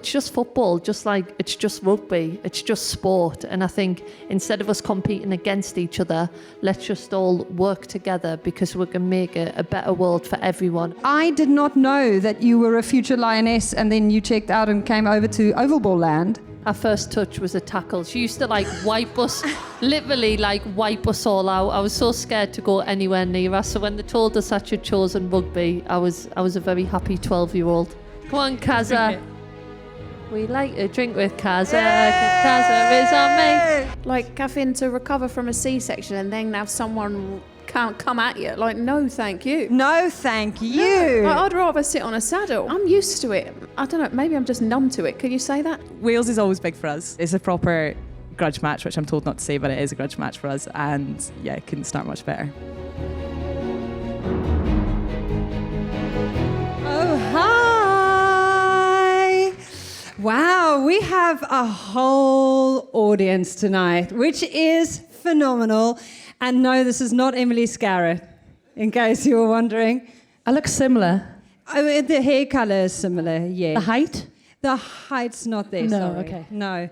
it's just football, just like it's just rugby, it's just sport. And I think instead of us competing against each other, let's just all work together because we can make a better world for everyone. I did not know that you were a future lioness and then you checked out and came over to oval ball land. Our first touch was a tackle. She used to like wipe us, literally like wipe us all out. I was so scared to go anywhere near her. So when they told us that she'd chosen rugby, I was a very happy 12-year-old. Come on, Kaza. We like to drink with Kaza, because Kaza is our mate. Like having to recover from a C-section and then have someone can't come at you. Like, no, thank you. No, thank you. Like, I'd rather sit on a saddle. I'm used to it. I don't know, maybe I'm just numb to it. Can you say that? Wales is always big for us. It's a proper grudge match, which I'm told not to say, but it is a grudge match for us. And yeah, it couldn't start much better. Oh, hi. Wow, we have a whole audience tonight, which is phenomenal. And no, this is not Emily Scarrett, in case you were wondering. I look similar. I mean, the hair colour is similar, yeah. The height? The height's not there, No, sorry. okay. No.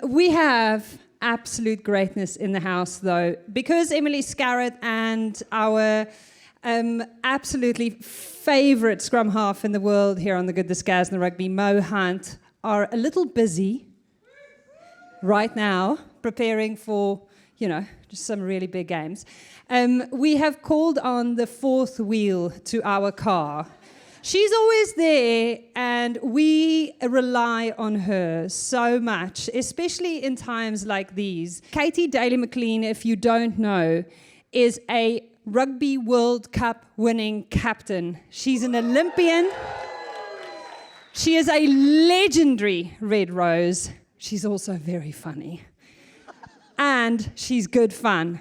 We have absolute greatness in the house, though. Because Emily Scarrett and our absolutely favourite scrum half in the world here on the Good Scaz Rugby, Mo Hunt, are a little busy right now preparing for, you know, just some really big games. We have called on the fourth wheel to our car. She's always there, and we rely on her so much, especially in times like these. Katy Daley-Mclean, if you don't know, is a Rugby World Cup winning captain. She's an Olympian. She is a legendary Red Rose. She's also very funny. And she's good fun.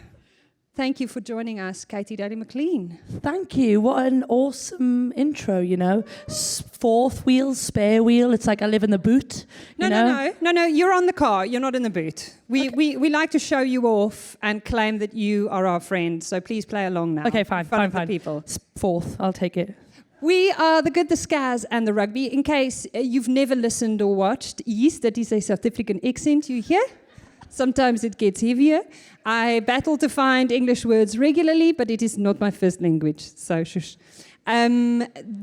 Thank you for joining us, Katy Daley-Mclean. Thank you. What an awesome intro, you know. Fourth wheel, spare wheel. It's like I live in the boot. No. You're on the car. You're not in the boot. We like to show you off and claim that you are our friend. So please play along now. Okay, fine. People. Fourth, I'll take it. We are the Good, the Scaz and the Rugby. In case you've never listened or watched, yes, that is a South African accent you hear. Sometimes it gets heavier. I battle to find English words regularly, but it is not my first language, so shush.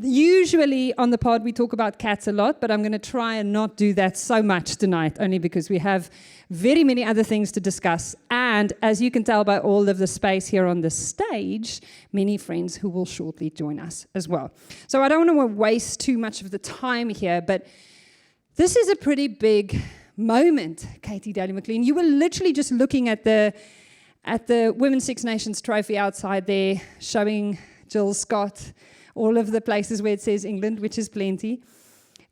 Usually on the pod we talk about cats a lot, but I'm going to try and not do that so much tonight, only because we have very many other things to discuss. And as you can tell by all of the space here on the stage, many friends who will shortly join us as well. So I don't want to waste too much of the time here, but this is a pretty big moment, Katy Daley-Mclean. You were literally just looking at the Women's Six Nations trophy outside there, showing Jill Scott all of the places where it says England, which is plenty.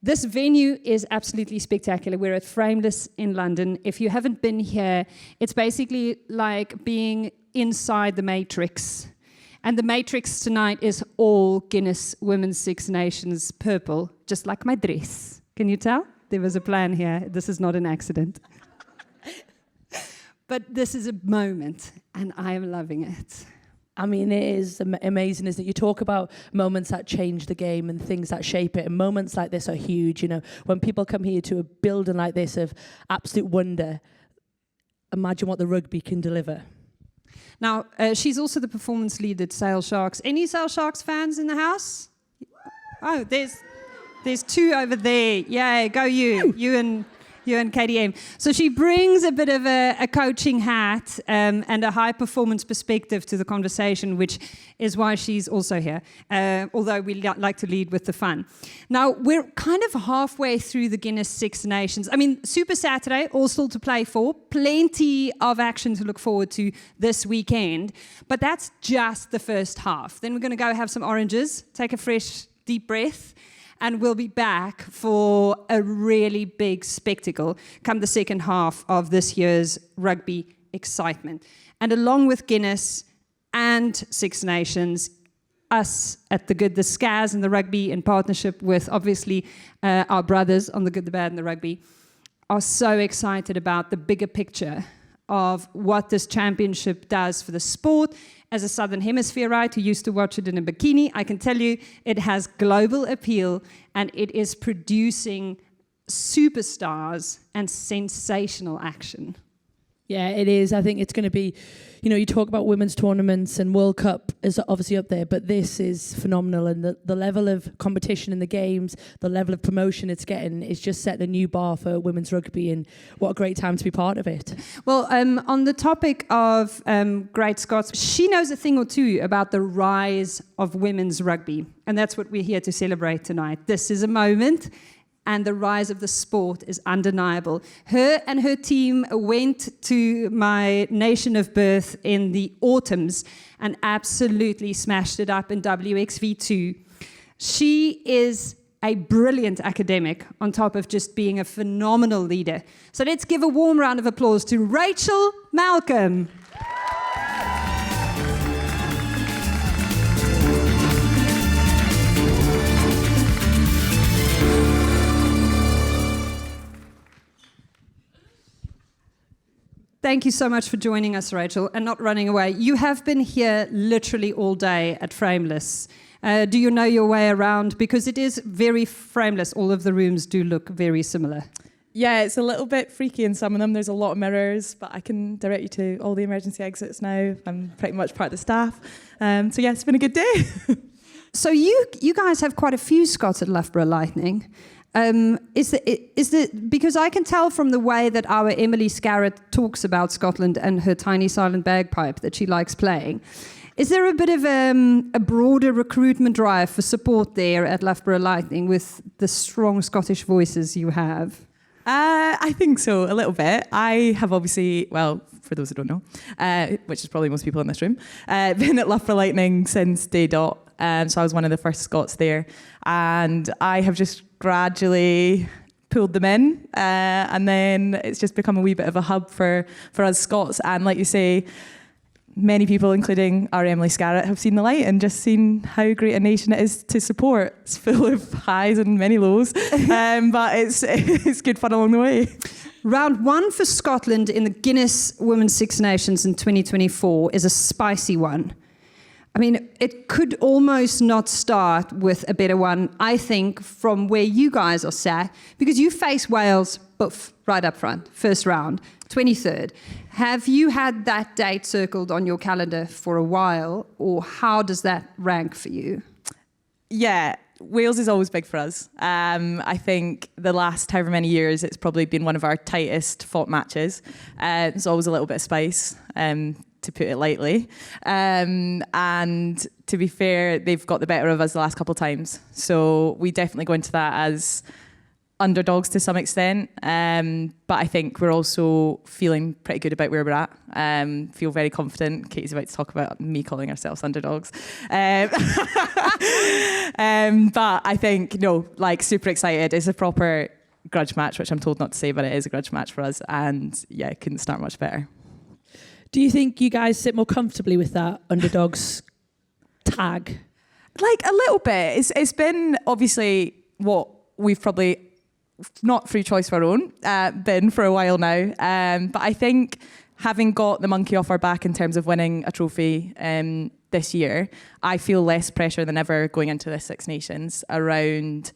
This venue is absolutely spectacular. We're at Frameless in London. If you haven't been here, it's basically like being inside the Matrix. And the Matrix tonight is all Guinness Women's Six Nations purple, just like my dress. Can you tell? There was a plan here. This is not an accident. But this is a moment, and I am loving it. I mean, it is amazing, isn't it? You talk about moments that change the game and things that shape it, and moments like this are huge, you know. When people come here to a building like this of absolute wonder, imagine what the rugby can deliver. Now, she's also the performance lead at Sail Sharks. Any Sail Sharks fans in the house? Oh, there's two over there. Yay, go you. You and Katy M. So she brings a bit of a coaching hat and a high-performance perspective to the conversation, which is why she's also here, although we like to lead with the fun. Now, we're kind of halfway through the Guinness Six Nations. I mean, Super Saturday, all still to play for. Plenty of action to look forward to this weekend. But that's just the first half. Then we're going to go have some oranges, take a fresh, deep breath, and we'll be back for a really big spectacle come the second half of this year's rugby excitement. And along with Guinness and Six Nations, us at the Good, the Scaz and the Rugby, in partnership with, obviously, our brothers on the Good, the Bad and the Rugby, are so excited about the bigger picture of what this championship does for the sport. As a Southern Hemisphereite who used to watch it in a bikini, I can tell you it has global appeal and it is producing superstars and sensational action. Yeah, it is. I think it's going to be, you talk about women's tournaments and World Cup is obviously up there, but this is phenomenal. And the level of competition in the games, the level of promotion it's getting is just setting a new bar for women's rugby, and what a great time to be part of it. Well, on the topic of Great Scots, she knows a thing or two about the rise of women's rugby. And that's what we're here to celebrate tonight. This is a moment, and the rise of the sport is undeniable. Her and her team went to my nation of birth in the autumns and absolutely smashed it up in WXV2. She is a brilliant academic on top of just being a phenomenal leader. So let's give a warm round of applause to Rachel Malcolm. Thank you so much for joining us, Rachel, and not running away. You have been here literally all day at Frameless. Do you know your way around? Because it is very frameless. All of the rooms do look very similar. Yeah, it's a little bit freaky in some of them. There's a lot of mirrors, but I can direct you to all the emergency exits now. I'm pretty much part of the staff. So yeah, it's been a good day. So you guys have quite a few Scots at Loughborough Lightning. Because I can tell from the way that our Emily Scarrett talks about Scotland and her tiny silent bagpipe that she likes playing, is there a bit of a broader recruitment drive for support there at Loughborough Lightning with the strong Scottish voices you have? I think so, a little bit. I have obviously, well, for those who don't know, which is probably most people in this room, been at Loughborough Lightning since day dot. So I was one of the first Scots there. And I have just gradually pulled them in. And then it's just become a wee bit of a hub for us Scots. And like you say, many people, including our Emily Scarrett, have seen the light and just seen how great a nation it is to support. It's full of highs and many lows, but it's good fun along the way. Round 1 for Scotland in the Guinness Women's Six Nations in 2024 is a spicy one. I mean, it could almost not start with a better one, I think, from where you guys are sat, because you face Wales, boof, right up front, first round, 23rd. Have you had that date circled on your calendar for a while, or how does that rank for you? Yeah, Wales is always big for us. I think the last however many years, it's probably been one of our tightest fought matches. There's always a little bit of spice, to put it lightly. And to be fair, they've got the better of us the last couple of times. So we definitely go into that as underdogs to some extent. But I think we're also feeling pretty good about where we're at. Feel very confident. Katy's about to talk about me calling ourselves underdogs. But I think, super excited. It's a proper grudge match, which I'm told not to say, but it is a grudge match for us. And yeah, it couldn't start much better. Do you think you guys sit more comfortably with that underdogs tag? Like a little bit. It's been obviously what we've probably, not through choice of our own, been for a while now. But I think having got the monkey off our back in terms of winning a trophy this year, I feel less pressure than ever going into this Six Nations around,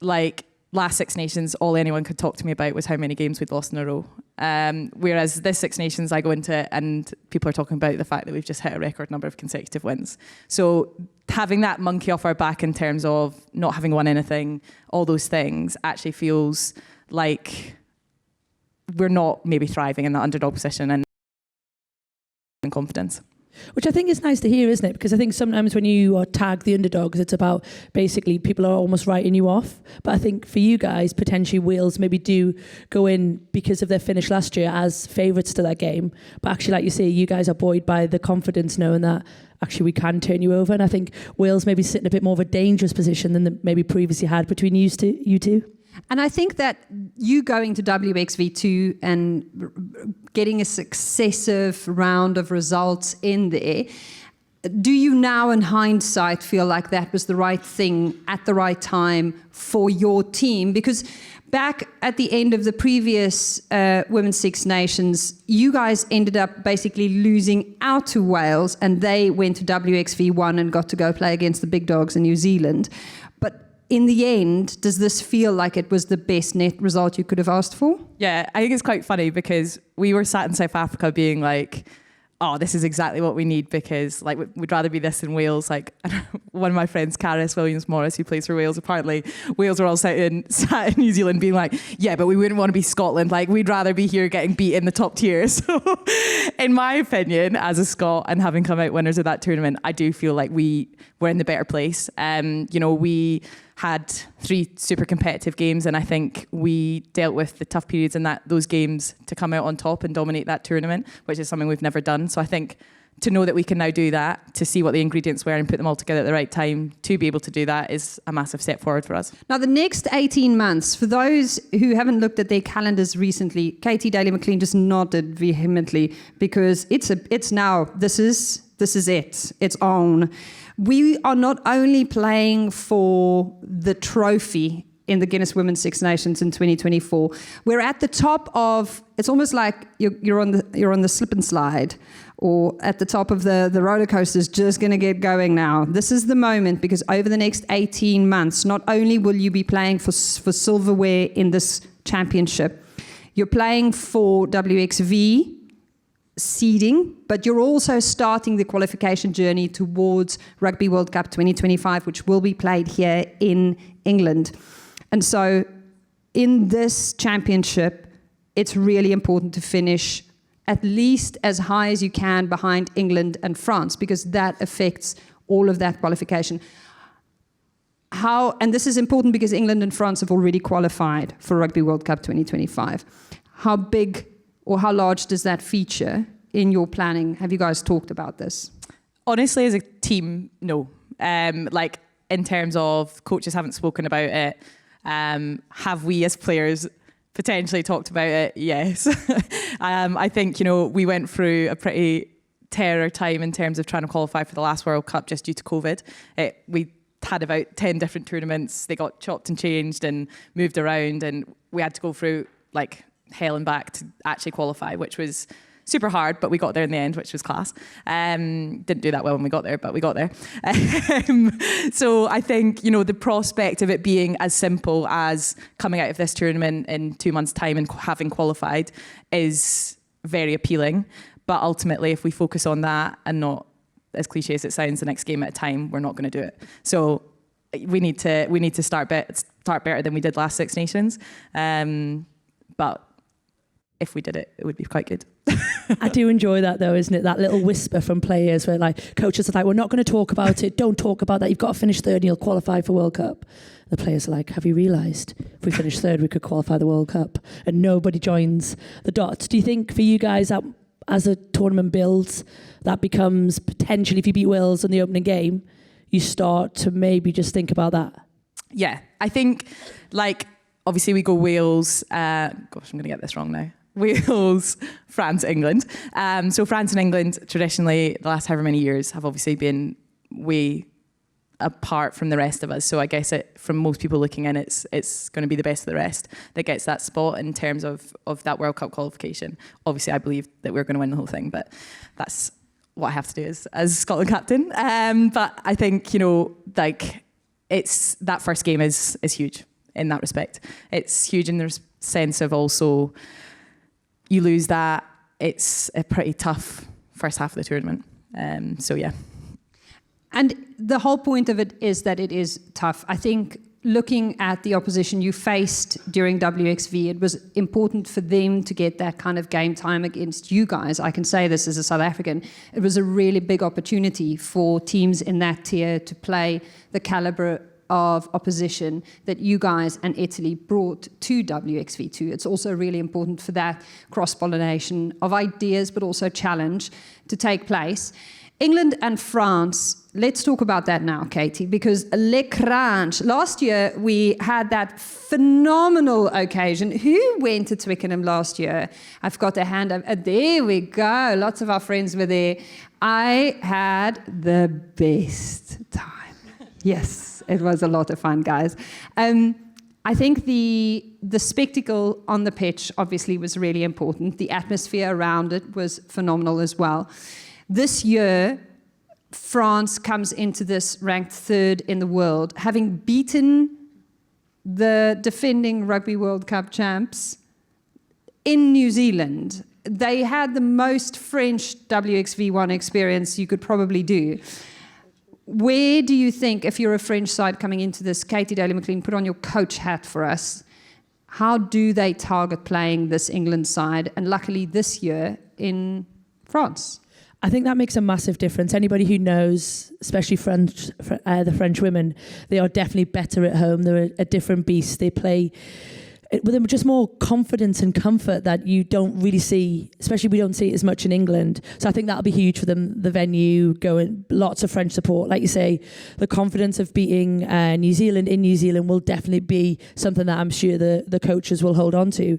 last Six Nations, all anyone could talk to me about was how many games we'd lost in a row. Whereas this Six Nations, I go into it and people are talking about the fact that we've just hit a record number of consecutive wins. So having that monkey off our back in terms of not having won anything, all those things actually feels like we're not maybe thriving in that underdog position and confidence. Which I think is nice to hear, isn't it? Because I think sometimes when you tag the underdogs, it's about basically people are almost writing you off. But I think for you guys, potentially Wales maybe do go in because of their finish last year as favourites to that game. But actually, like you say, you guys are buoyed by the confidence knowing that actually we can turn you over. And I think Wales maybe sit in a bit more of a dangerous position than maybe previously had between you two. And I think that you going to WXV2 and getting a successive round of results in there, do you now in hindsight feel like that was the right thing at the right time for your team? Because back at the end of the previous Women's Six Nations, you guys ended up basically losing out to Wales and they went to WXV1 and got to go play against the big dogs in New Zealand. But in the end, does this feel like it was the best net result you could have asked for? Yeah, I think it's quite funny because we were sat in South Africa being like, oh, this is exactly what we need because like we'd rather be this in Wales. Like one of my friends, Caris Williams-Morris, who plays for Wales, apparently Wales are all sat in New Zealand being like, yeah, but we wouldn't want to be Scotland. Like we'd rather be here getting beat in the top tier. So in my opinion, as a Scot and having come out winners of that tournament, I do feel like we were in the better place. We had 3 super competitive games, and I think we dealt with the tough periods in those games to come out on top and dominate that tournament, which is something we've never done. So I think to know that we can now do that, to see what the ingredients were and put them all together at the right time to be able to do that is a massive step forward for us. Now, the next 18 months, for those who haven't looked at their calendars recently, Katy, Daley-Mclean just nodded vehemently because it's now, this is it. It's on. We are not only playing for the trophy in the Guinness Women's Six Nations in 2024. We're at the top of, it's almost like you're on the slip and slide, or at the top of the roller coaster's just going to get going now. This is the moment, because over the next 18 months, not only will you be playing for silverware in this championship, you're playing for WXV seeding, but you're also starting the qualification journey towards Rugby World Cup 2025, which will be played here in England. And so in this championship, it's really important to finish at least as high as you can behind England and France, because that affects all of that qualification. And this is important because England and France have already qualified for Rugby World Cup 2025. How big or how large does that feature in your planning? Have you guys talked about this? Honestly, as a team, no. Like in terms of coaches haven't spoken about it. Have we as players potentially talked about it? Yes. I think, we went through a pretty terror time in terms of trying to qualify for the last World Cup just due to COVID. We had about 10 different tournaments. They got chopped and changed and moved around, and we had to go through like hell and back to actually qualify, which was super hard, but we got there in the end, which was class. Didn't do that well when we got there, but we got there. So I think, the prospect of it being as simple as coming out of this tournament in 2 months' time and having qualified is very appealing. But ultimately, if we focus on that and not, as cliche as it sounds, the next game at a time, we're not going to do it. So we need to start better than we did last Six Nations. But if we did it, it would be quite good. I do enjoy that though, isn't it? That little whisper from players where like coaches are like, we're not going to talk about it. Don't talk about that. You've got to finish third and you'll qualify for World Cup. The players are like, have you realised if we finish third, we could qualify the World Cup? And nobody joins the dots. Do you think for you guys that as a tournament builds, that becomes potentially, if you beat Wales in the opening game, you start to maybe just think about that? Yeah, I think like, obviously we go Wales, gosh, I'm going to get this wrong now. Wales, France, England. So France and England, traditionally, the last however many years, have obviously been way apart from the rest of us. So I guess from most people looking in, it's going to be the best of the rest that gets that spot in terms of that World Cup qualification. Obviously, I believe that we're going to win the whole thing, but that's what I have to do as Scotland captain. But I think, it's that first game is huge in that respect. It's huge in the sense of also, you lose that, it's a pretty tough first half of the tournament. So yeah. And the whole point of it is that it is tough. I think looking at the opposition you faced during WXV, it was important for them to get that kind of game time against you guys. I can say this as a South African. It was a really big opportunity for teams in that tier to play the calibre of opposition that you guys and Italy brought to WXV2. It's also really important for that cross-pollination of ideas, but also challenge to take place. England and France, let's talk about that now, Katy, because Le Cranch, last year we had that phenomenal occasion. Who went to Twickenham last year? I've got a hand up. There we go. Lots of our friends were there. I had the best time. Yes, it was a lot of fun, guys. I think the spectacle on the pitch obviously was really important. The atmosphere around it was phenomenal as well. This year, France comes into this ranked third in the world, having beaten the defending Rugby World Cup champs in New Zealand. They had the most French WXV1 experience you could probably do. Where do you think, if you're a French side coming into this, Katy, Daley-Mclean, put on your coach hat for us, how do they target playing this England side, and luckily this year in France? I think that makes a massive difference. Anybody who knows, especially the French women, they are definitely better at home. They're a different beast. They play with just more confidence and comfort that you don't really see, especially we don't see it as much in England. So I think that'll be huge for them. The venue, going, lots of French support. Like you say, the confidence of beating New Zealand in New Zealand will definitely be something that I'm sure the coaches will hold on to.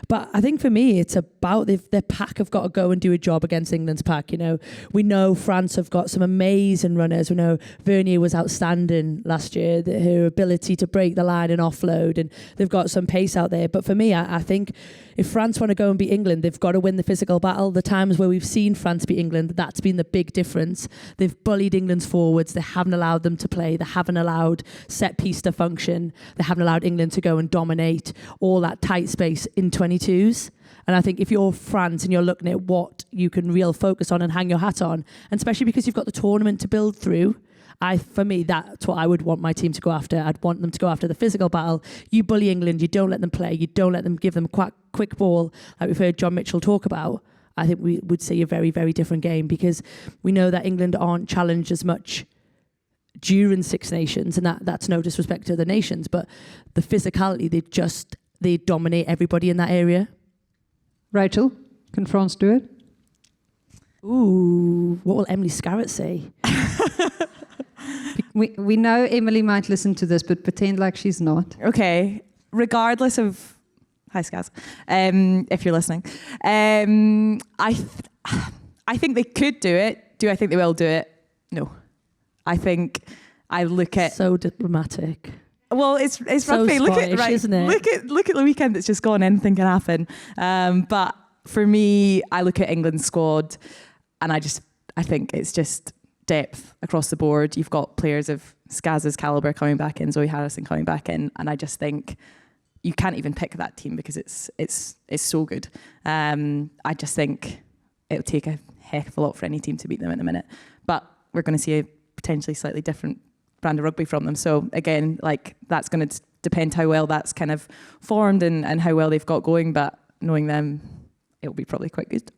But I think for me, it's about their pack have got to go and do a job against England's pack. You know, we know France have got some amazing runners. We know Vernier was outstanding last year. Her ability to break the line and offload, and they've got some pace out there. But for me, I think if France want to go and beat England, they've got to win the physical battle. The times where we've seen France beat England, that's been the big difference. They've bullied England's forwards. They haven't allowed them to play. They haven't allowed set piece to function. They haven't allowed England to go and dominate all that tight space in 22s. And I think if you're France and you're looking at what you can real focus on and hang your hat on, and especially because you've got the tournament to build through, for me, that's what I would want my team to go after. I'd want them to go after the physical battle. You bully England, you don't let them play, you don't let them give them quick ball, like we've heard John Mitchell talk about. I think we would see a very, very different game, because we know that England aren't challenged as much during Six Nations, and that's no disrespect to the nations, but the physicality, they dominate everybody in that area. Rachel, can France do it? Ooh, what will Emily Scarrett say? We know Emily might listen to this, but pretend like she's not. Okay, regardless of... Hi, Scaz. If you're listening. I think they could do it. Do I think they will do it? No. I think I look at... So diplomatic. Well, it's so rugby. Scottish, isn't it? Look at the weekend that's just gone. Anything can happen. But for me, I look at England's squad, and I think it's just depth across the board. You've got players of Scaz's calibre coming back in, Zoe Harrison coming back in, and I just think you can't even pick that team because it's so good. I just think it'll take a heck of a lot for any team to beat them in a minute. But we're going to see a potentially slightly different brand of rugby from them. So again, like, that's going to depend how well that's kind of formed and how well they've got going. But knowing them, it'll be probably quite good.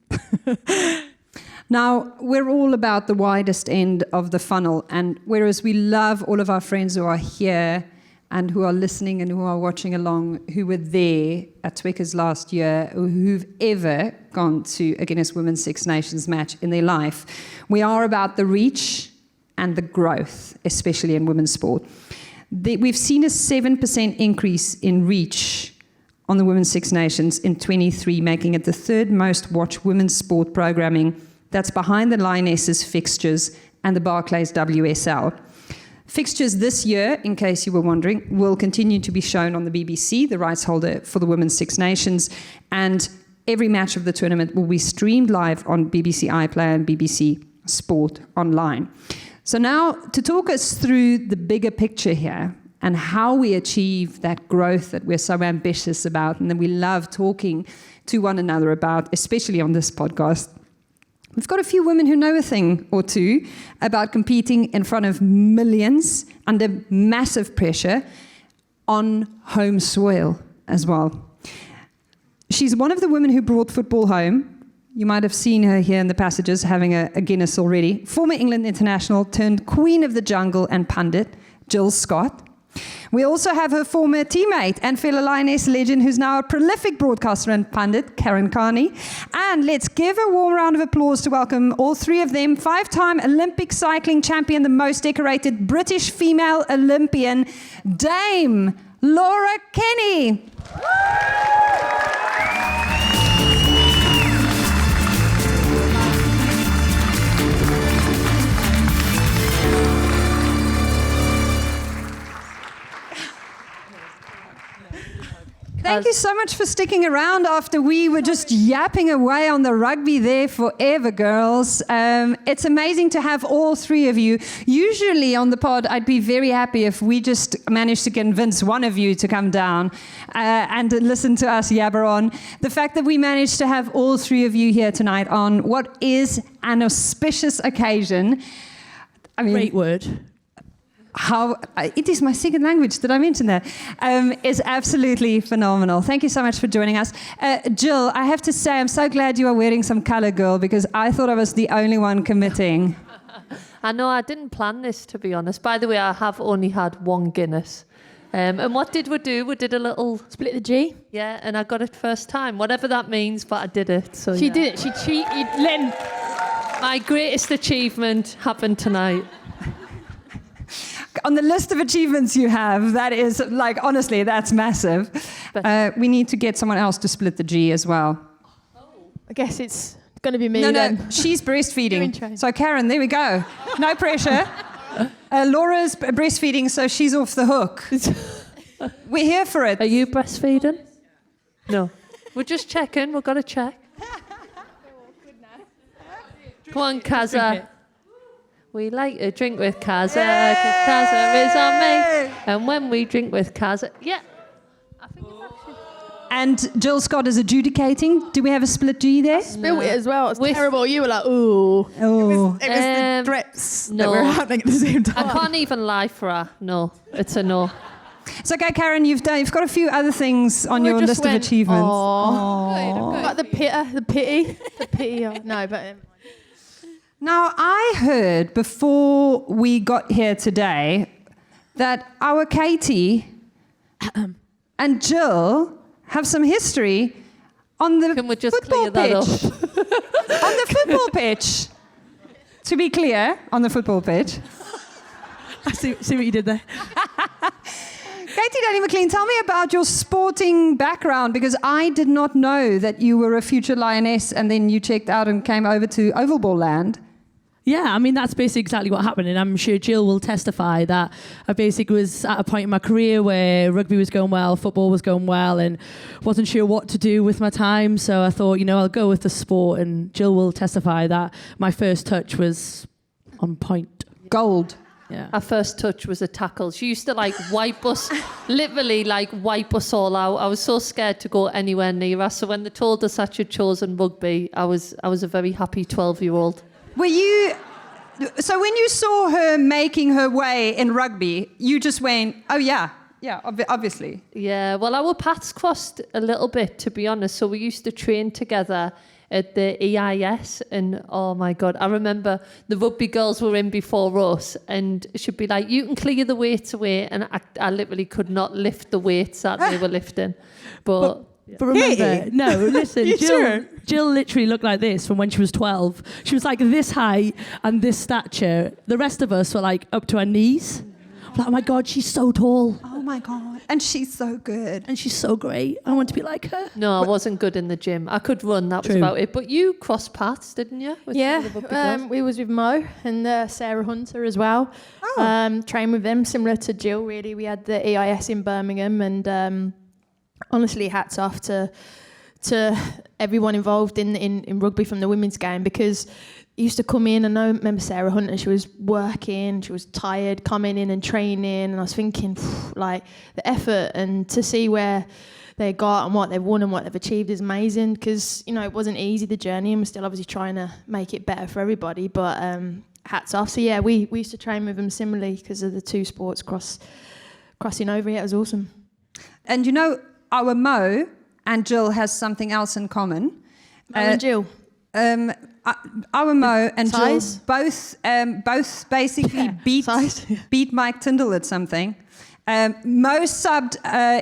Now, we're all about the widest end of the funnel, and whereas we love all of our friends who are here and who are listening and who are watching along, who were there at Twickers last year, or who've ever gone to a Guinness Women's Six Nations match in their life, we are about the reach and the growth, especially in women's sport. We've seen a 7% increase in reach on the Women's Six Nations in 23, making it the third most watched women's sport programming. That's behind the Lionesses fixtures and the Barclays WSL. Fixtures this year, in case you were wondering, will continue to be shown on the BBC, the rights holder for the Women's Six Nations, and every match of the tournament will be streamed live on BBC iPlayer and BBC Sport Online. So now, to talk us through the bigger picture here and how we achieve that growth that we're so ambitious about and that we love talking to one another about, especially on this podcast, we've got a few women who know a thing or two about competing in front of millions under massive pressure on home soil as well. She's one of the women who brought football home. You might have seen her here in the passages having a Guinness already. Former England international turned queen of the jungle and pundit, Jill Scott. We also have her former teammate and fellow Lioness legend, who's now a prolific broadcaster and pundit, Carney. And let's give a warm round of applause to welcome all three of them. 5-time Olympic cycling champion, the most decorated British female Olympian, Dame Laura Kenny. Thank Thank you so much for sticking around after we were just yapping away on the rugby there forever, girls. It's amazing to have all three of you. Usually on the pod, I'd be very happy if we just managed to convince one of you to come down and listen to us yabber on. The fact that we managed to have all three of you here tonight on what is an auspicious occasion. I mean, Great word. How it is my second language, did I mention that? Is absolutely phenomenal. Thank you so much for joining us. Jill, I have to say I'm so glad you are wearing some colour, girl, because I thought I was the only one committing. I know, I didn't plan this, to be honest. By the way, I have only had one Guinness. And what did we do? We did a little... Split the G. Yeah, and I got it first time, whatever that means, but I did it. So She yeah. did it. She cheated. Len. My greatest achievement happened tonight. On the list of achievements you have, that is, like, honestly, that's massive. We need to get someone else to split the G as well. I guess it's going to be me No, then. she's You're in breastfeeding. charge. So Karen, there we go. No pressure. Laura's breastfeeding, so she's off the hook. We're here for it. Are you breastfeeding? No. We're just checking. We've got to check. Come on, Kaza. We like to drink with Kaza, because Kaza is on me. And when we drink with Kaza... Yeah. I think it's actually... And Jill Scott is adjudicating. Do we have a split G there? Spilled it as well. It's With- terrible. You were like, ooh. Oh. It was the drips that no. were happening at the same time. I can't even lie for her. No, it's a no. It's okay, Karen. You've got a few other things on We your just list of went, achievements. Like the pity. The pity. No, but... Now, I heard before we got here today that our Katy and Jill have some history on the Can we just football clear that pitch. up? On the football pitch. To be clear, on the football pitch. I see what you did there. Katy Daley-Mclean, tell me about your sporting background, because I did not know that you were a future Lioness and then you checked out and came over to oval ball land. Yeah, I mean, that's basically exactly what happened. And I'm sure Jill will testify that I basically was at a point in my career where rugby was going well, football was going well, and wasn't sure what to do with my time. So I thought, I'll go with the sport. And Jill will testify that my first touch was on point. Gold. Yeah. Our first touch was a tackle. She used to wipe us, literally wipe us all out. I was so scared to go anywhere near her. So when they told us that she'd chosen rugby, I was a very happy 12-year-old. Were you... So when you saw her making her way in rugby, you just went, oh, yeah, obviously. Yeah, well, our paths crossed a little bit, to be honest. So we used to train together at the EIS, and oh my God, I remember the rugby girls were in before us, and she'd be like, you can clear the weights away, and I literally could not lift the weights that they were lifting. But remember, no, listen, Jill literally looked like this from when she was 12. She was like this height and this stature. The rest of us were like up to her knees. Like, oh my God, she's so tall. Oh, my God. And she's so good. And she's so great. I want to be like her. no, I wasn't good in the gym. I could run, that was True. about it. But you crossed paths, didn't you? With some of the rugby girls? we was with Mo and Sarah Hunter as well. Trained with them, similar to Jill, really. We had the EIS in Birmingham, and honestly, hats off to everyone involved in rugby from the women's game, because used to come in, and I remember Sarah Hunter, she was working, she was tired, coming in and training, and I was thinking, the effort and to see where they got and what they've won and what they've achieved is amazing, because, it wasn't easy, the journey, and we're still obviously trying to make it better for everybody, but hats off. So yeah, we used to train with them similarly because of the two sports crossing over. Yeah, it was awesome. And our Mo and Jill has something else in common. Mo and Jill. Our Mo and Size? Jill both basically beat Mike Tyndall at something. Mo subbed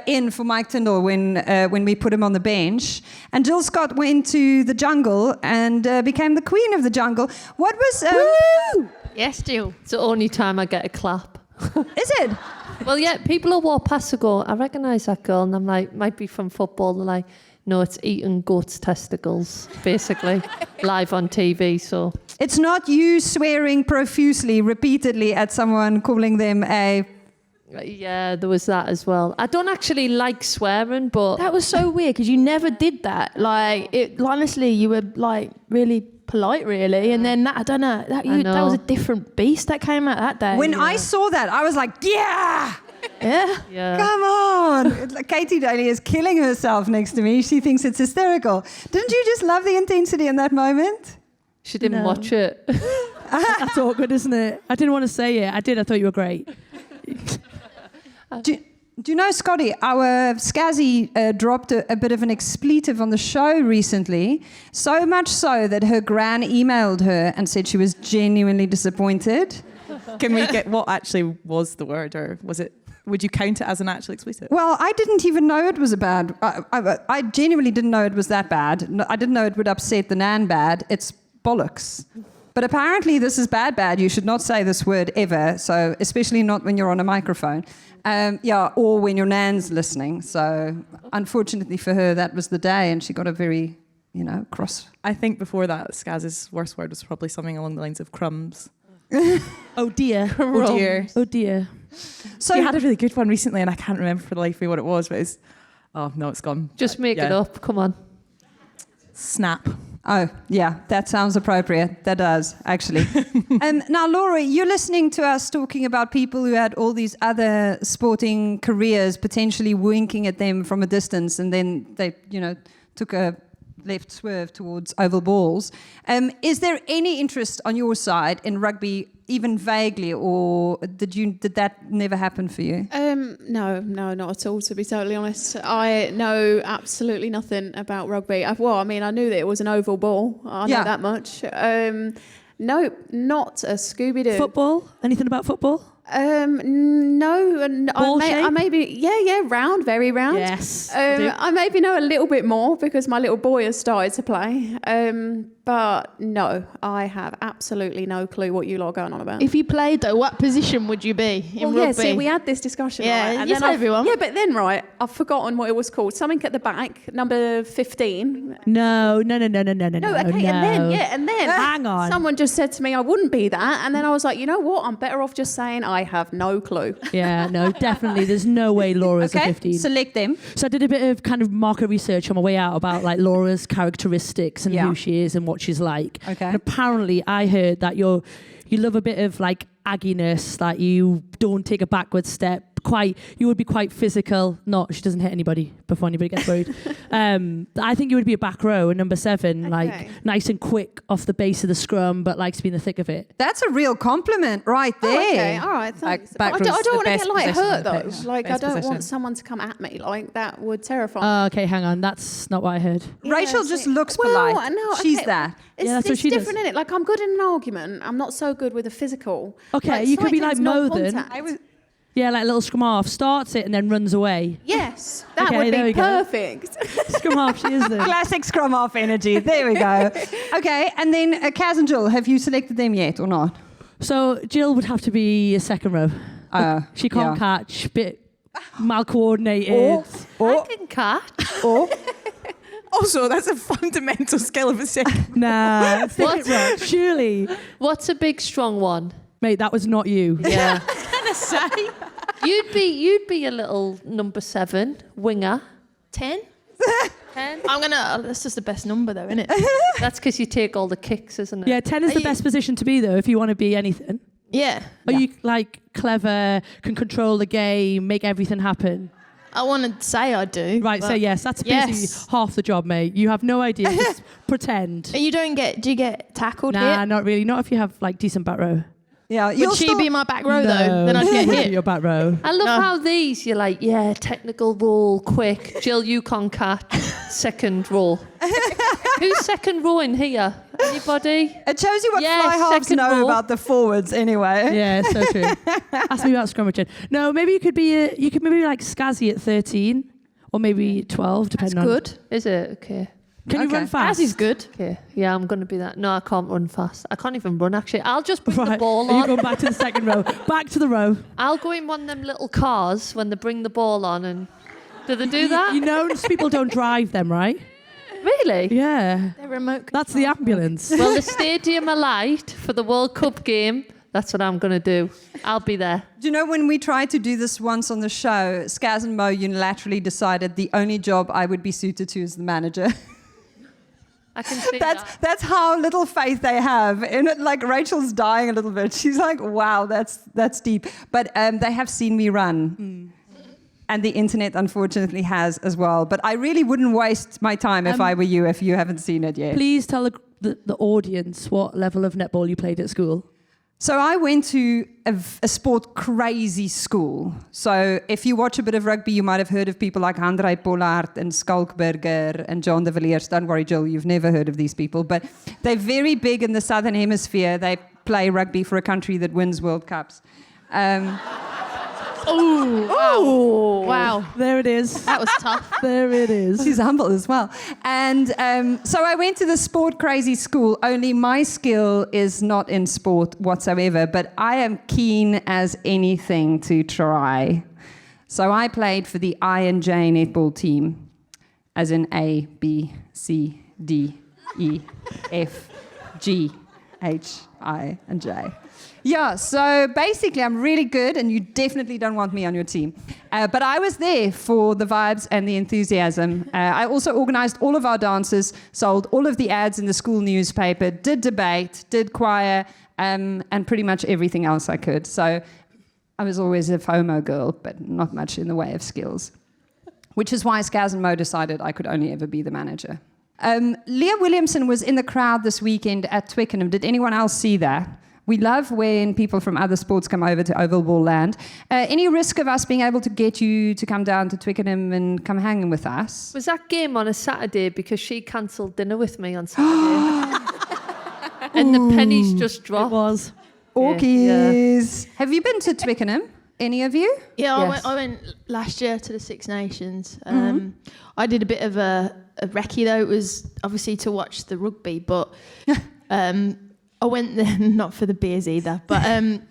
in for Mike Tyndall when we put him on the bench, and Jill Scott went to the jungle and became the queen of the jungle. What was? Woo! Yes, Jill. It's the only time I get a clap. Is it? Well, yeah, people who walk past go, I recognise that girl, and I'm like, might be from football. They're like, no, it's eating goat's testicles, basically, live on TV. So It's not you swearing profusely, repeatedly at someone, calling them a Yeah, there was that as well. I don't actually like swearing, but That was so weird because you never did that. Honestly, you were like really polite, really, and then that, I don't know, that was a different beast that came out that day. When I saw that, I was like, yeah! Yeah. Come on. Katy Daley is killing herself next to me. She thinks it's hysterical. Didn't you just love the intensity in that moment? she didn't No. watch it. That's awkward, isn't it? I didn't want to say it. I did. I thought you were great. Do you know, Scotty, our Scazzy dropped a bit of an expletive on the show recently, so much so that her gran emailed her and said she was genuinely disappointed. Can we get what actually was the word, or was it? Would you count it as an actual expletive? Well, I didn't even know it was a bad... I genuinely didn't know it was that bad. I didn't know it would upset the nan bad. It's bollocks. But apparently this is bad. You should not say this word ever, so especially not when you're on a microphone. Or when your nan's listening. So unfortunately for her, that was the day, and she got a very, cross... I think before that, Scaz's worst word was probably something along the lines of crumbs. Oh dear. Oh dear. Oh dear. So You had a really good one recently, and I can't remember for the life of me what it was, but it's... Oh, no, it's gone. Just make it up. Come on. Snap. Oh, yeah, that sounds appropriate. That does, actually. Now, Laura, you're listening to us talking about people who had all these other sporting careers, potentially winking at them from a distance, and then they, took a left swerve towards oval balls. Is there any interest on your side in rugby, even vaguely, or did that never happen for you? No, not at all, to be totally honest. I know absolutely nothing about rugby. I knew that it was an oval ball. I know that much. No, not a Scooby-Doo. Football? Anything about football? No, and I maybe round, very round. Yes. I do. I maybe know a little bit more because my little boy has started to play. But no, I have absolutely no clue what you lot are going on about. If you played though, what position would you be in rugby? Yeah, see, we had this discussion, right? And then everyone. Yeah, but then, right, I've forgotten what it was called. Something at the back, number 15. No. No, okay, and then Hang on. someone just said to me I wouldn't be that, and then I was like, you know what? I'm better off just saying I have no clue. Yeah, no, definitely. There's no way Laura's a 15. Select them. So I did a bit of kind of market research on my way out about like Laura's characteristics and who she is and what she's like. Okay. And apparently I heard that you love a bit of like agginess, like you don't take a backward step. You would be quite physical. Not, she doesn't hit anybody before anybody gets worried. I think you would be a back row, a number 7, like nice and quick off the base of the scrum, but likes to be in the thick of it. That's a real compliment right there. Oh, okay, all right, thanks. Back But I row's don't the want to best get like position hurt on the though. pitch. Like Best I don't position. want someone to come at me. Like that would terrify me. Okay, hang on. That's not what I heard. Rachel just looks Well, polite. no, She's okay. that. It's, Yeah, that's what it's she does. different, innit? Like I'm good in an argument. I'm not so good with the physical. Okay, you could be like cycling's Mo then. non-contact. Yeah, like a little scrum half, starts it and then runs away. Yes, that Okay, would there we be go. perfect. Scrum half, she is then. Classic scrum half energy. There we go. Okay, and then Kaz and Jill, have you selected them yet or not? So Jill would have to be a second row. She can't catch, bit mal-coordinated. I can catch. Also, that's a fundamental skill of a second. Nah, What? surely. What's a big strong one? Mate, that was not you. Yeah. You'd be a little number 7 winger. 10? 10. That's just the best number though, isn't it? That's because you take all the kicks, isn't it? Yeah, 10 is Are the you- best position to be, though, if you want to be anything. Yeah. Are you, like, clever, can control the game, make everything happen? I want to say I do. Right, but- so yes, that's basically Yes. half the job, mate. You have no idea, just pretend. And do you get tackled Nah, here? not really. Not if you have, like, decent back row. Yeah, Would she be in my back row though? Then I'd get hit. Your back row. I love No. how these, you're like, yeah, technical roll, quick. Jill, you can't catch. Second row. Who's second row in here? Anybody? It shows you what Yeah, fly halves second know row. about the forwards anyway. Yeah, so true. Ask me about scrummaging. No, maybe you could maybe like Scazzy at 13 or maybe 12, That's depending on. good. Is it? Okay. Can you Okay. run fast? As is good. Okay. Yeah, I'm going to be that. No, I can't run fast. I can't even run, actually. I'll just bring the Right. ball Are you on. going back to the second row? Back to the row. I'll go in one of them little cars when they bring the ball on and... Do they do that? You know, people don't drive them, right? Really? Yeah. They're remote That's the ambulance. Well, the Stadium of Light for the World Cup game, That's what I'm going to do. I'll be there. Do you know, when we tried to do this once on the show, Scaz and Mo unilaterally decided the only job I would be suited to is the manager. I can see that. That's how little faith they have in it. Like, Rachel's dying a little bit. She's like, wow, that's deep. But they have seen me run. And the internet, unfortunately, has as well. But I really wouldn't waste my time if I were you, if you haven't seen it yet. Please tell the audience what level of netball you played at school. So I went to a sport crazy school. So if you watch a bit of rugby, you might have heard of people like André Pollard and Skalkberger and John de Villiers. Don't worry, Jill, you've never heard of these people. But they're very big in the Southern Hemisphere. They play rugby for a country that wins World Cups. Oh, wow. There it is. That was tough. There it is. She's humble as well. And so I went to the sport crazy school, only my skill is not in sport whatsoever, but I am keen as anything to try. So I played for the I&J netball team, as in A, B, C, D, E, F, G, H, I, and J. Yeah, so basically I'm really good, and you definitely don't want me on your team. But I was there for the vibes and the enthusiasm. I also organized all of our dances, sold all of the ads in the school newspaper, did debate, did choir, and pretty much everything else I could. So I was always a FOMO girl, but not much in the way of skills. Which is why Scaz and Mo decided I could only ever be the manager. Leah Williamson was in the crowd this weekend at Twickenham. Did anyone else see that? We love when people from other sports come over to Oval Ball land. Any risk of us being able to get you to come down to Twickenham and come hanging with us? Was that game on a Saturday because she cancelled dinner with me on Saturday? And the pennies just dropped. It was. Orkies. Yeah. Have you been to Twickenham? Any of you? Yeah, Yes. I went last year to the Six Nations. I did a bit of a recce though. It was obviously to watch the rugby, but I went there not for the beers either. But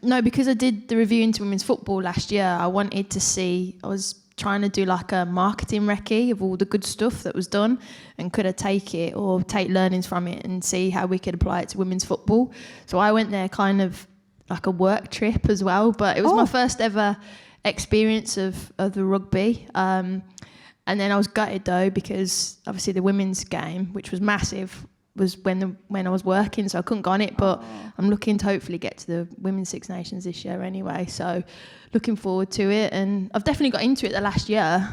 no, because I did the review into women's football last year, I wanted to see. I was trying to do like a marketing recce of all the good stuff that was done, and could I take it or take learnings from it and see how we could apply it to women's football. So I went there kind of like a work trip as well, but it was my first ever experience of the rugby. And then I was gutted though, because obviously the women's game, which was massive, was when I was working, so I couldn't go on it. But I'm looking to hopefully get to the Women's Six Nations this year anyway, so looking forward to it. And I've definitely got into it the last year.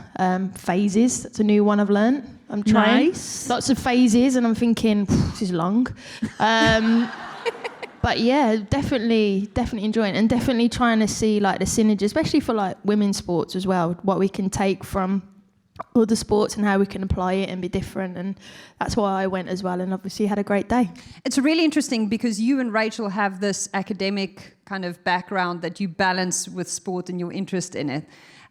Phases, that's a new one I've learnt. I'm trying. Nice. Lots of phases, and I'm thinking, this is long. But yeah, definitely enjoying it, and definitely trying to see like the synergy, especially for like women's sports as well, what we can take from other sports and how we can apply it and be different. And that's why I went as well, and obviously had a great day. It's really interesting because you and Rachel have this academic kind of background that you balance with sport and your interest in it.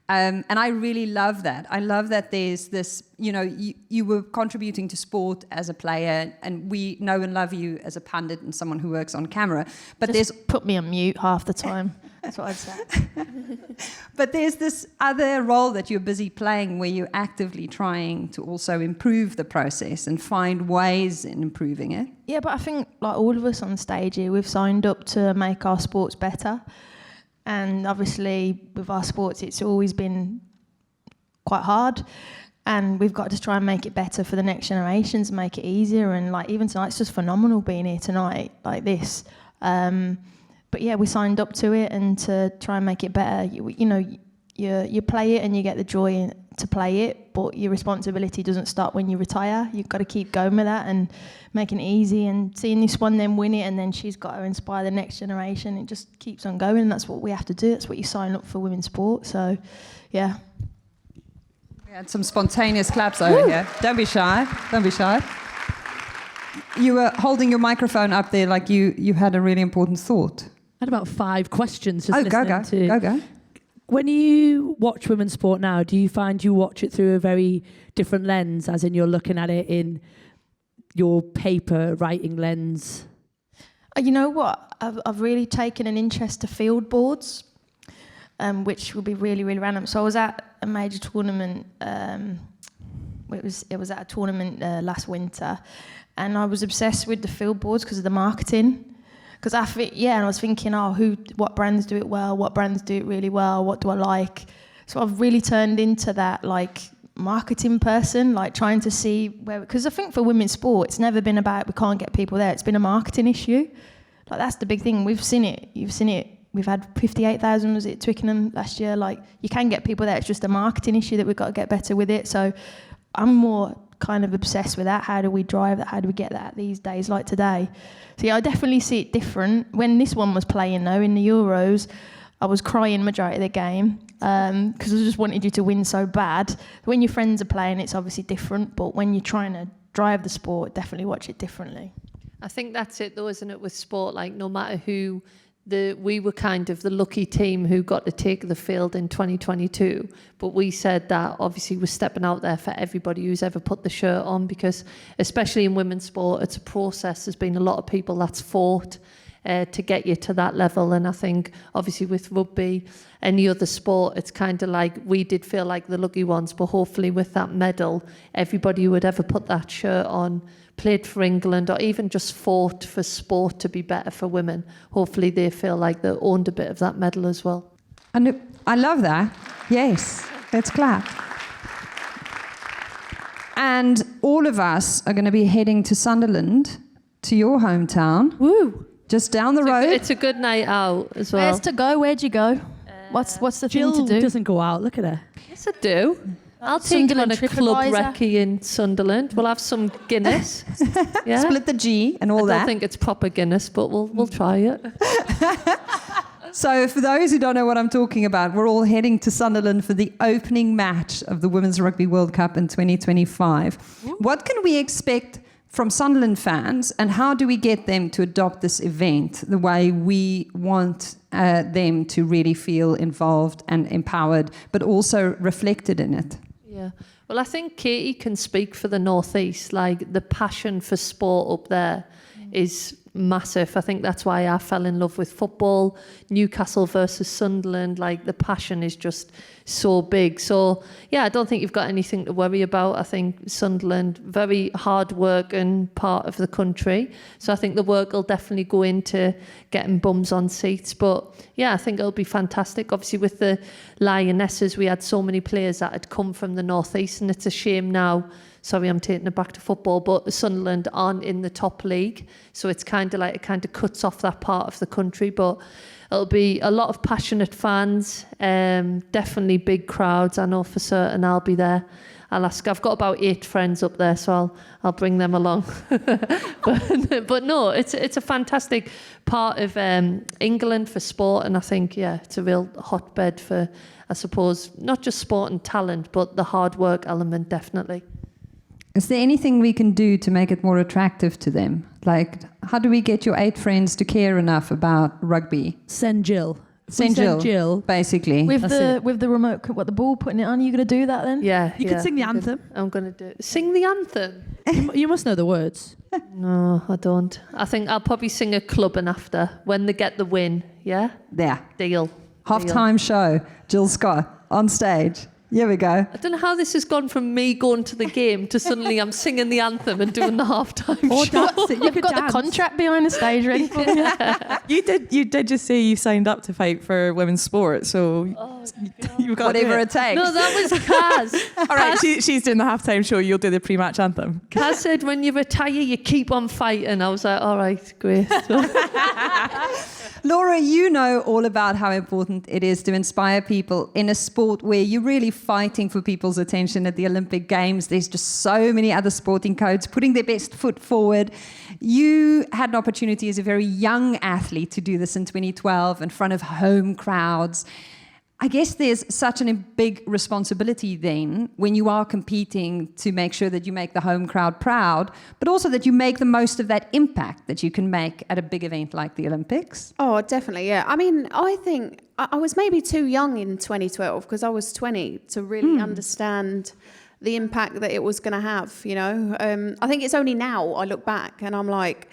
And I really love that. I love that there's this, you know, you were contributing to sport as a player, and we know and love you as a pundit and someone who works on camera. But Just put me on mute half the time. That's what I'd say. But there's this other role that you're busy playing where you're actively trying to also improve the process and find ways in improving it. Yeah, but I think like all of us on stage here, we've signed up to make our sports better. And obviously with our sports, it's always been quite hard. And we've got to try and make it better for the next generations, make it easier. And like even tonight, it's just phenomenal being here tonight like this. But yeah, we signed up to it and to try and make it better. You know, you play it and you get the joy to play it, but your responsibility doesn't start when you retire. You've got to keep going with that and making it easy, and seeing this one then win it, and then she's got to inspire the next generation. It just keeps on going, and that's what we have to do. That's what you sign up for women's sport. So, yeah. We had some spontaneous claps over here. Don't be shy. Don't be shy. You were holding your microphone up there like you had a really important thought. I had about 5 questions. Just Go. When you watch women's sport now, do you find you watch it through a very different lens, as in you're looking at it in your paper writing lens? You know what? I've really taken an interest to field boards, which will be really, really random. So I was at a major tournament. It was at a tournament last winter, and I was obsessed with the field boards because of the marketing. Because and I was thinking, what brands do it well, what brands do it really well, what do I like? So I've really turned into that like marketing person, like trying to see where, because I think for women's sport, it's never been about we can't get people there. It's been a marketing issue. Like that's the big thing. We've seen it. You've seen it. We've had 58,000, was it, Twickenham last year? Like you can get people there. It's just a marketing issue that we've got to get better with it. So I'm more kind of obsessed with that. How do we drive that? How do we get that these days like today? So yeah, I definitely see it different. When this one was playing though, in the Euros, I was crying majority of the game because I just wanted you to win so bad. When your friends are playing, it's obviously different, but when you're trying to drive the sport, definitely watch it differently. I think that's it though, isn't it, with sport? Like no matter who, we were kind of the lucky team who got to take the field in 2022, but we said that obviously we're stepping out there for everybody who's ever put the shirt on, because especially in women's sport, it's a process. There's been a lot of people that's fought to get you to that level, and I think obviously with rugby, any other sport, it's kind of like we did feel like the lucky ones, but hopefully with that medal, everybody who would ever put that shirt on, played for England, or even just fought for sport to be better for women, hopefully they feel like they owned a bit of that medal as well. And I love that. Yes, let's clap. And all of us are going to be heading to Sunderland, to your hometown. Woo! Just down the road. It's a good night out as well. Where's to go? Where'd you go? What's the Jill thing to do? doesn't go out. Look at her. Yes, I do. I'll take him on a club TripAdvisor. recce in Sunderland. We'll have some Guinness. Yeah. Split the G and all I that. don't think it's proper Guinness, but we'll try it. So for those who don't know what I'm talking about, we're all heading to Sunderland for the opening match of the Women's Rugby World Cup in 2025. What can we expect from Sunderland fans, and how do we get them to adopt this event the way we want them to really feel involved and empowered, but also reflected in it? Yeah. Well, I think Katy can speak for the North East. Like the passion for sport up there is massive. I think that's why I fell in love with football. Newcastle versus Sunderland, like the passion is just so big. So yeah, I don't think you've got anything to worry about. I think Sunderland, very hard working part of the country. So I think the work will definitely go into getting bums on seats. But yeah, I think it'll be fantastic. Obviously with the Lionesses, we had so many players that had come from the North East, and it's a shame now. Sorry, I'm taking it back to football, but Sunderland aren't in the top league. So it's kind of like, it kind of cuts off that part of the country. But it'll be a lot of passionate fans, definitely big crowds. I know for certain I'll be there. I've got about 8 friends up there, so I'll bring them along. but no, it's a fantastic part of England for sport. And I think, yeah, it's a real hotbed for, I suppose, not just sport and talent, but the hard work element, definitely. Is there anything we can do to make it more attractive to them? Like, how do we get your 8 friends to care enough about rugby? Send Jill. Send Jill, basically. With the remote, the ball, putting it on, are you going to do that then? Yeah. You could sing the anthem. I'm going to do it. Sing the anthem? You must know the words. No, I don't. I think I'll probably sing a clubbing after, when they get the win, yeah? There. Deal. Half-time show, Jill Scott on stage. Here we go. I don't know how this has gone from me going to the game to suddenly I'm singing the anthem and doing the halftime Or show. dancing. You You've could got dance. the contract behind the stage ready for you. You did just say you signed up to fight for women's sport, so you've got Whatever to it takes. No, that was Kaz. All right, she's doing the halftime show. You'll do the pre-match anthem. Kaz said, when you retire, you keep on fighting. I was like, all right, great. Laura, you know all about how important it is to inspire people in a sport where you're really fighting for people's attention at the Olympic Games. There's just so many other sporting codes putting their best foot forward. You had an opportunity as a very young athlete to do this in 2012 in front of home crowds. I guess there's such a big responsibility then when you are competing to make sure that you make the home crowd proud, but also that you make the most of that impact that you can make at a big event like the Olympics. Oh, definitely, yeah. I mean, I think I was maybe too young in 2012 because I was 20 to really understand the impact that it was going to have, you know. I think it's only now I look back and I'm like,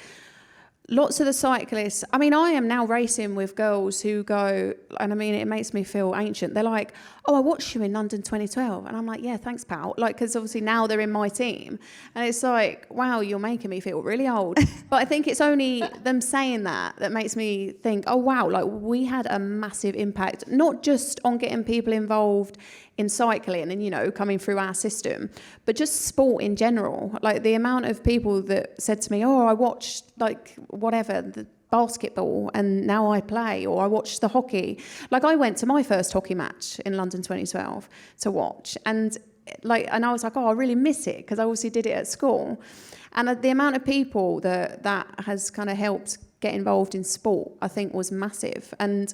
lots of the cyclists, I mean, I am now racing with girls who go, and I mean, it makes me feel ancient. They're like, oh, I watched you in London 2012. And I'm like, yeah, thanks, pal. Like, because obviously now they're in my team. And it's like, wow, you're making me feel really old. But I think it's only them saying that makes me think, oh, wow, like we had a massive impact, not just on getting people involved in cycling and, you know, coming through our system, but just sport in general. Like the amount of people that said to me, oh, I watched like whatever, the basketball and now I play, or I watched the hockey. Like I went to my first hockey match in London 2012 to watch, and I was like, oh, I really miss it because I obviously did it at school. And the amount of people that has kind of helped get involved in sport, I think was massive. And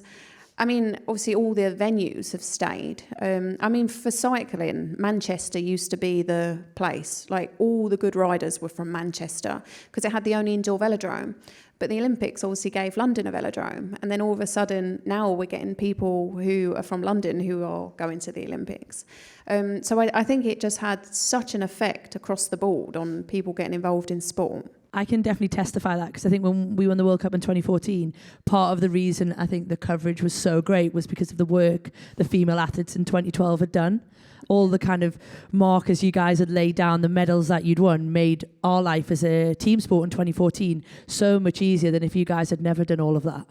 I mean, obviously all the venues have stayed. I mean, for cycling, Manchester used to be the place. Like all the good riders were from Manchester because it had the only indoor velodrome. But the Olympics obviously gave London a velodrome. And then all of a sudden, now we're getting people who are from London who are going to the Olympics. So I think it just had such an effect across the board on people getting involved in sport. I can definitely testify that, because I think when we won the World Cup in 2014, part of the reason I think the coverage was so great was because of the work the female athletes in 2012 had done. All the kind of markers you guys had laid down, the medals that you'd won, made our life as a team sport in 2014 so much easier than if you guys had never done all of that.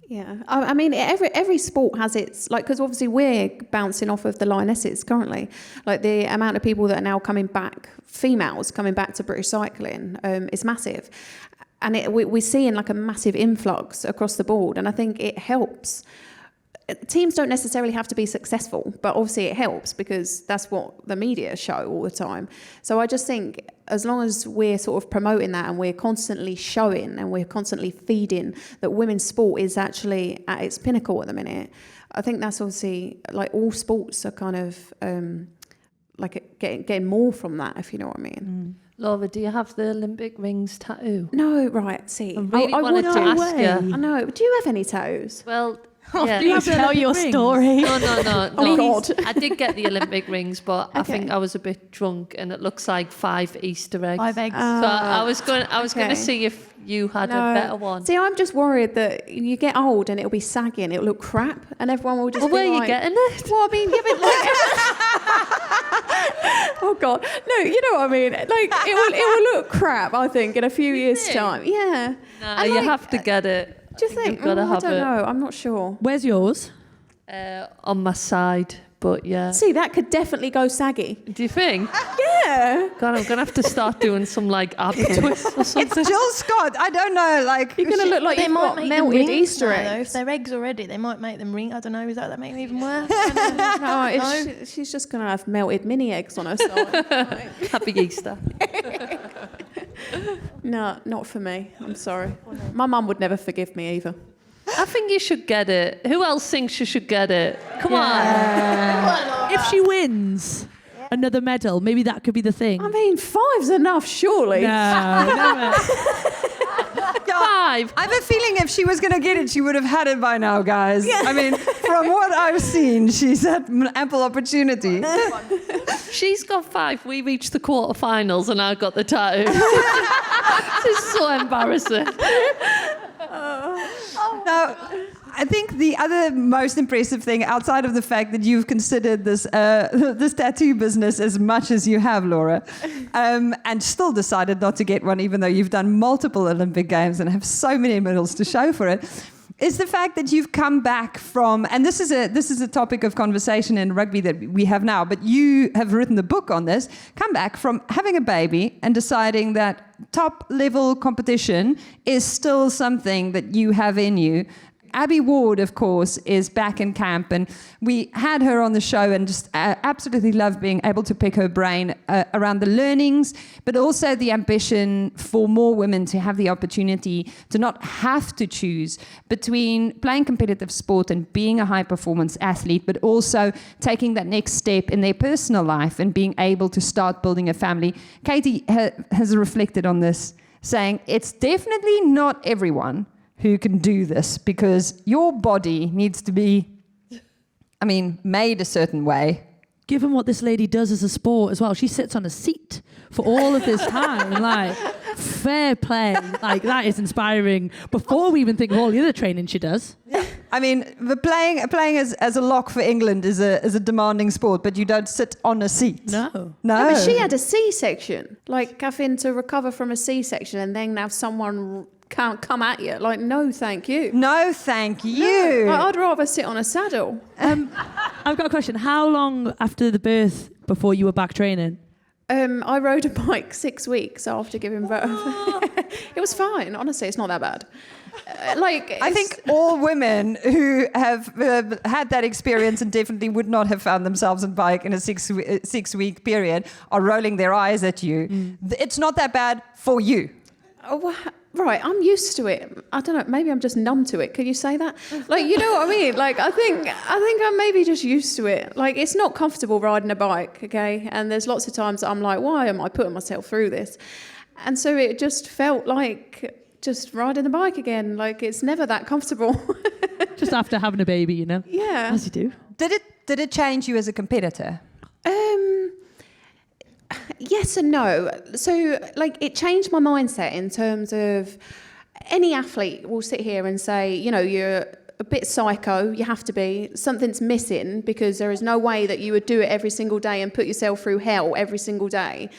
Yeah, I mean, every sport has its, like, because obviously we're bouncing off of the Lionesses currently. Like, the amount of people that are now coming back, females coming back to British cycling is massive. And we're seeing, like, a massive influx across the board. And I think it helps. Teams don't necessarily have to be successful, but obviously it helps because that's what the media show all the time. So I just think as long as we're sort of promoting that and we're constantly showing and we're constantly feeding that women's sport is actually at its pinnacle at the minute, I think that's obviously, like, all sports are kind of like getting more from that, if you know what I mean. Laura, do you have the Olympic rings tattoo? No, right, see. I really wanted to ask you. I know, do you have any toes? Well, Yeah. You have to tell your story. No. Oh, God. I did get the Olympic rings, but I think I was a bit drunk, and it looks like 5 Easter eggs. 5 eggs. So I was going to see if you had a better one. See, I'm just worried that you get old and it'll be saggy and it'll look crap, and everyone will just. Well, be where are like, you getting it? Well, I mean, give it like. Oh God, no, you know what I mean. Like it will look crap, I think, in a few years' time. Yeah. Nah, you have to get it. Do you think? You've got to have I don't it. know. I'm not sure. Where's yours? On my side, but yeah. See, that could definitely go saggy. Do you think? Yeah. God, I'm gonna have to start doing some like ab twists or something. It's Jill Scott. I don't know. Like You're gonna look like They you've might got make them melted rings Easter now, though. eggs. If they're eggs already, they might make them ring. I don't know. Is that make them even worse? No, she's just gonna have melted mini eggs on her side. Happy Easter. No, not for me. I'm sorry. My mum would never forgive me either. I think you should get it. Who else thinks you should get it? Come on. If she wins another medal, maybe that could be the thing. I mean, 5's enough, surely. No. 5. I have a feeling if she was going to get it, she would have had it by now, guys. Yeah. I mean, from what I've seen, she's had ample opportunity. She's got 5. We reached the quarterfinals and I got the tattoo. This is so embarrassing. Now, I think the other most impressive thing, outside of the fact that you've considered this this tattoo business as much as you have, Laura, and still decided not to get one, even though you've done multiple Olympic Games and have so many medals to show for it, is the fact that you've come back from, and this is a topic of conversation in rugby that we have now, but you have written the book on this, come back from having a baby and deciding that top level competition is still something that you have in you. Abby Ward, of course, is back in camp, and we had her on the show and just absolutely loved being able to pick her brain around the learnings, but also the ambition for more women to have the opportunity to not have to choose between playing competitive sport and being a high-performance athlete, but also taking that next step in their personal life and being able to start building a family. Katy has reflected on this, saying it's definitely not everyone who can do this, because your body needs to be, made a certain way. Given what this lady does as a sport as well, she sits on a seat for all of this time. Like, fair play. Like, that is inspiring before we even think of all the other training she does. I mean, the playing as a lock for England is a demanding sport, but you don't sit on a seat. No. Yeah, but she had a C-section, like having to recover from a C-section and then have someone can't come at you. Like, no, thank you. No, thank you. No, I'd rather sit on a saddle. I've got a question. How long after the birth before you were back training? I rode a bike 6 weeks after giving birth. It was fine. Honestly, it's not that bad. I think all women who have had that experience and definitely would not have found themselves on bike in a 6 week period are rolling their eyes at you. It's not that bad for you. Oh, well, right, I'm used to it. I don't know, maybe I'm just numb to it. Can you say that? Like, you know what I mean? Like, I think I'm maybe just used to it. Like, it's not comfortable riding a bike, okay? And there's lots of times I'm like, why am I putting myself through this? And so it just felt like just riding the bike again. Like, it's never that comfortable. Just after having a baby, you know? Yeah. As you do. Did it change you as a competitor? Yes and no. So, like, it changed my mindset in terms of any athlete will sit here and say, you know, you're a bit psycho, you have to be, something's missing because there is no way that you would do it every single day and put yourself through hell every single day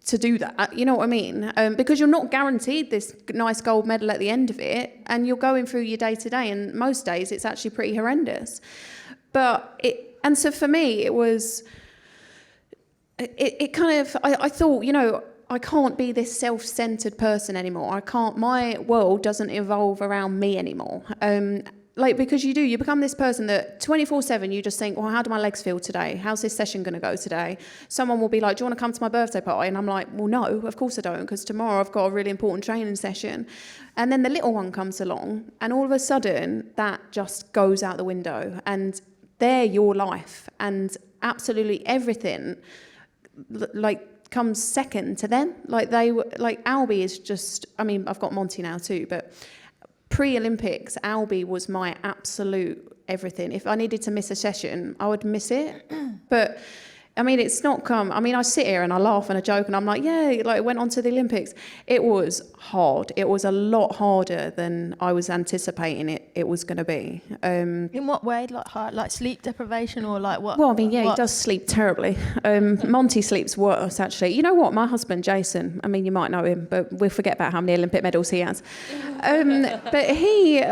to do that, you know what I mean? Because you're not guaranteed this nice gold medal at the end of it, and you're going through your day to day, and most days it's actually pretty horrendous. And so for me, it was... It kind of, I thought, you know, I can't be this self-centered person anymore. My world doesn't evolve around me anymore. Because you become this person that 24/7 you just think, well, how do my legs feel today? How's this session going to go today? Someone will be like, do you want to come to my birthday party? And I'm like, well, no, of course I don't, because tomorrow I've got a really important training session. And then the little one comes along, and all of a sudden that just goes out the window, and they're your life, and absolutely everything comes second to them. Albie is just, I mean, I've got Monty now too, but pre-Olympics, Albie was my absolute everything. If I needed to miss a session, I would miss it. But I mean, it's not come. I mean, I sit here and I laugh and I joke and I'm like, yeah, like, went on to the Olympics. It was hard. It was a lot harder than I was anticipating it was going to be. In what way? Like hard, like sleep deprivation, or like what? Well, I mean, yeah, he does sleep terribly. Monty sleeps worse, actually. You know what? My husband, Jason, I mean, you might know him, but we'll forget about how many Olympic medals he has. But he...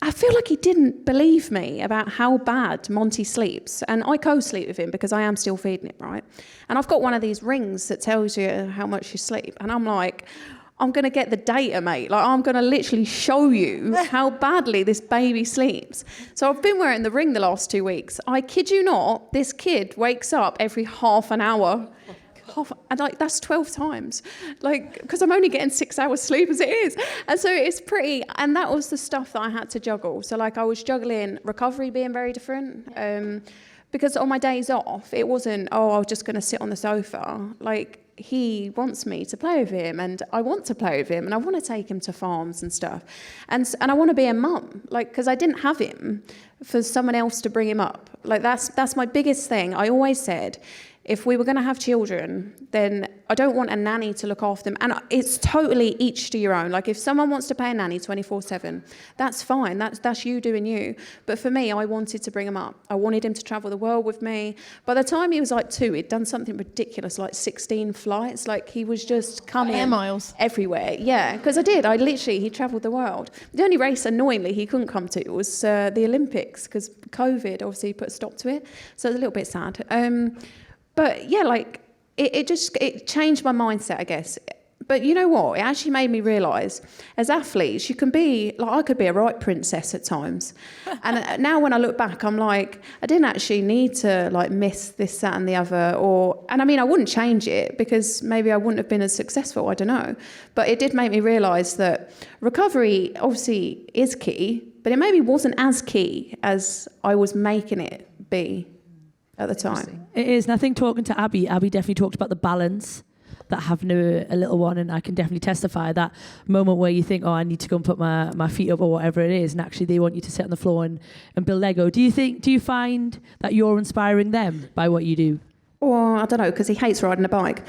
I feel like he didn't believe me about how bad Monty sleeps. And I co-sleep with him because I am still feeding him, right? And I've got one of these rings that tells you how much you sleep. And I'm like, I'm going to get the data, mate. Like, I'm going to literally show you how badly this baby sleeps. So I've been wearing the ring the last 2 weeks. I kid you not, this kid wakes up every half an hour. And like, that's 12 times, like, because I'm only getting 6 hours sleep as it is. And so it's pretty, and that was the stuff that I had to juggle. So like, I was juggling recovery being very different, because on my days off, it wasn't, oh, I was just going to sit on the sofa. Like, he wants me to play with him, and I want to play with him, and I want to take him to farms and stuff. And I want to be a mum, like, because I didn't have him for someone else to bring him up. Like, that's my biggest thing. I always said, if we were going to have children, then I don't want a nanny to look after them. And it's totally each to your own. Like, if someone wants to pay a nanny 24/7, that's fine. That's you doing you. But for me, I wanted to bring him up. I wanted him to travel the world with me. By the time he was like 2, he'd done something ridiculous, like 16 flights. Like, he was just coming air miles everywhere. Yeah, because he travelled the world. The only race, annoyingly, he couldn't come to was the Olympics, because COVID obviously put a stop to it. So it's a little bit sad. But yeah, like, it changed my mindset, I guess. But you know what? It actually made me realise, as athletes, you can be, like, I could be a right princess at times. And now when I look back, I'm like, I didn't actually need to, like, miss this, that and the other. And I mean, I wouldn't change it because maybe I wouldn't have been as successful, I don't know. But it did make me realise that recovery obviously is key, but it maybe wasn't as key as I was making it be at the time. It is, and I think talking to Abby definitely talked about the balance that having a little one, and I can definitely testify that moment where you think, oh, I need to go and put my feet up or whatever it is, and actually they want you to sit on the floor and build Lego. Do you find that you're inspiring them by what you do? Or, I don't know, because he hates riding a bike.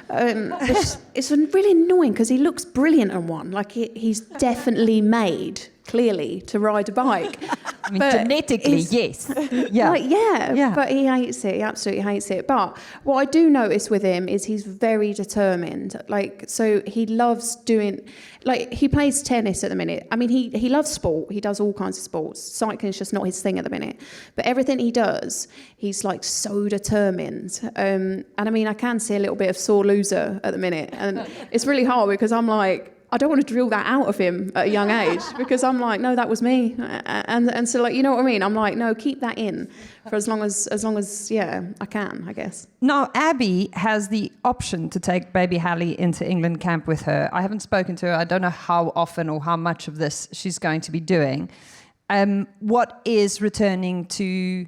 It's really annoying because he looks brilliant on one. Like, he's definitely made, clearly, to ride a bike. I mean, genetically, yes. Yeah, but he hates it. He absolutely hates it. But what I do notice with him is he's very determined. Like, so he loves doing... Like, he plays tennis at the minute. I mean, he loves sport. He does all kinds of sports. Cycling is just not his thing at the minute. But everything he does, he's, like, so determined. And, I mean, I can see a little bit of sore loser at the minute. And it's really hard because I'm like... I don't want to drill that out of him at a young age because I'm like, no, that was me. And so, like, you know what I mean? I'm like, no, keep that in for as long as, yeah, I can, I guess. Now, Abby has the option to take baby Hallie into England camp with her. I haven't spoken to her. I don't know how often or how much of this she's going to be doing. What is returning to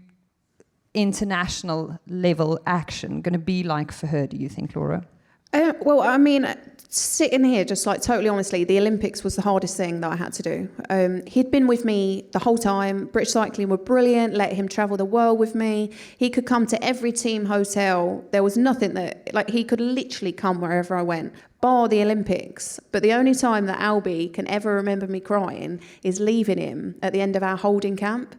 international level action going to be like for her, do you think, Laura? Well, I mean... Sitting here, just like totally honestly, the Olympics was the hardest thing that I had to do. He'd been with me the whole time. British Cycling were brilliant, let him travel the world with me. He could come to every team hotel. There was nothing that, like, he could literally come wherever I went, bar the Olympics. But the only time that Albie can ever remember me crying is leaving him at the end of our holding camp.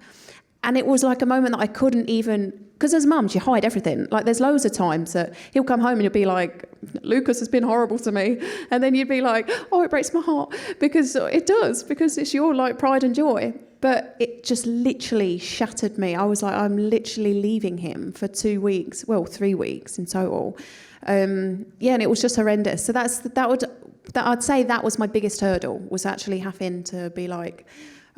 And it was like a moment that I couldn't even... Because as mums, you hide everything. Like, there's loads of times that he'll come home and you'll be like, Lucas has been horrible to me. And then you'd be like, oh, it breaks my heart. Because it does. Because it's your, like, pride and joy. But it just literally shattered me. I was like, I'm literally leaving him for 2 weeks. Well, 3 weeks in total. And it was just horrendous. So I'd say that was my biggest hurdle, was actually having to be like,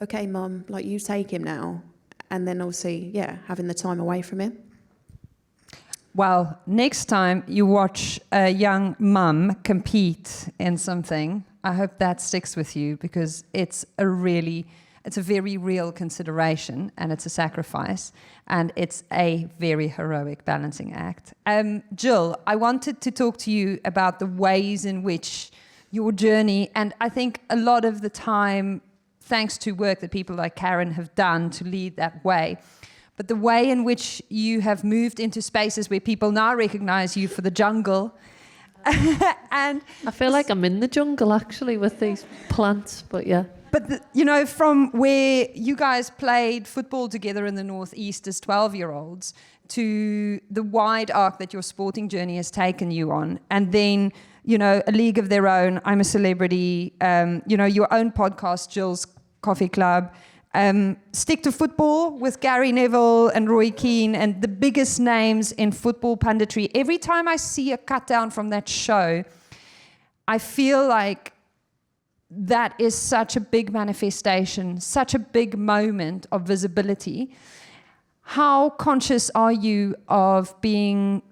okay, Mum, like, you take him now. And then obviously, having the time away from him. Well, next time you watch a young mum compete in something, I hope that sticks with you, because it's a very real consideration, and it's a sacrifice, and it's a very heroic balancing act. Jill, I wanted to talk to you about the ways in which your journey, and I think a lot of the time, thanks to work that people like Karen have done to lead that way. But the way in which you have moved into spaces where people now recognize you for the jungle. And I feel like I'm in the jungle, actually, with these plants, but yeah. But, from where you guys played football together in the Northeast as 12-year-olds to the wide arc that your sporting journey has taken you on. And then... a league of their own, I'm a celebrity, your own podcast, Jill's Coffee Club, stick to football with Gary Neville and Roy Keane and the biggest names in football punditry. Every time I see a cut down from that show, I feel like that is such a big manifestation, such a big moment of visibility. How conscious are you of being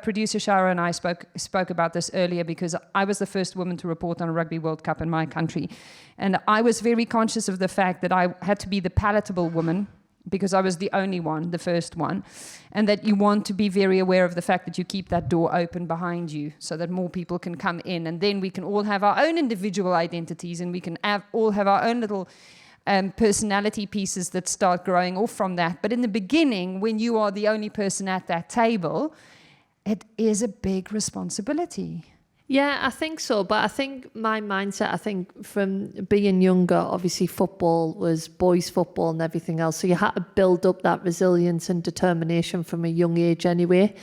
producer Shira and I spoke about this earlier, because I was the first woman to report on a Rugby World Cup in my country. And I was very conscious of the fact that I had to be the palatable woman, because I was the only one, the first one. And that you want to be very aware of the fact that you keep that door open behind you so that more people can come in. And then we can all have our own individual identities, and we can all have our own little... personality pieces that start growing off from that. But in the beginning, when you are the only person at that table, it is a big responsibility. Yeah, I think so. But I think my mindset, from being younger, obviously football was boys' football and everything else. So you had to build up that resilience and determination from a young age anyway.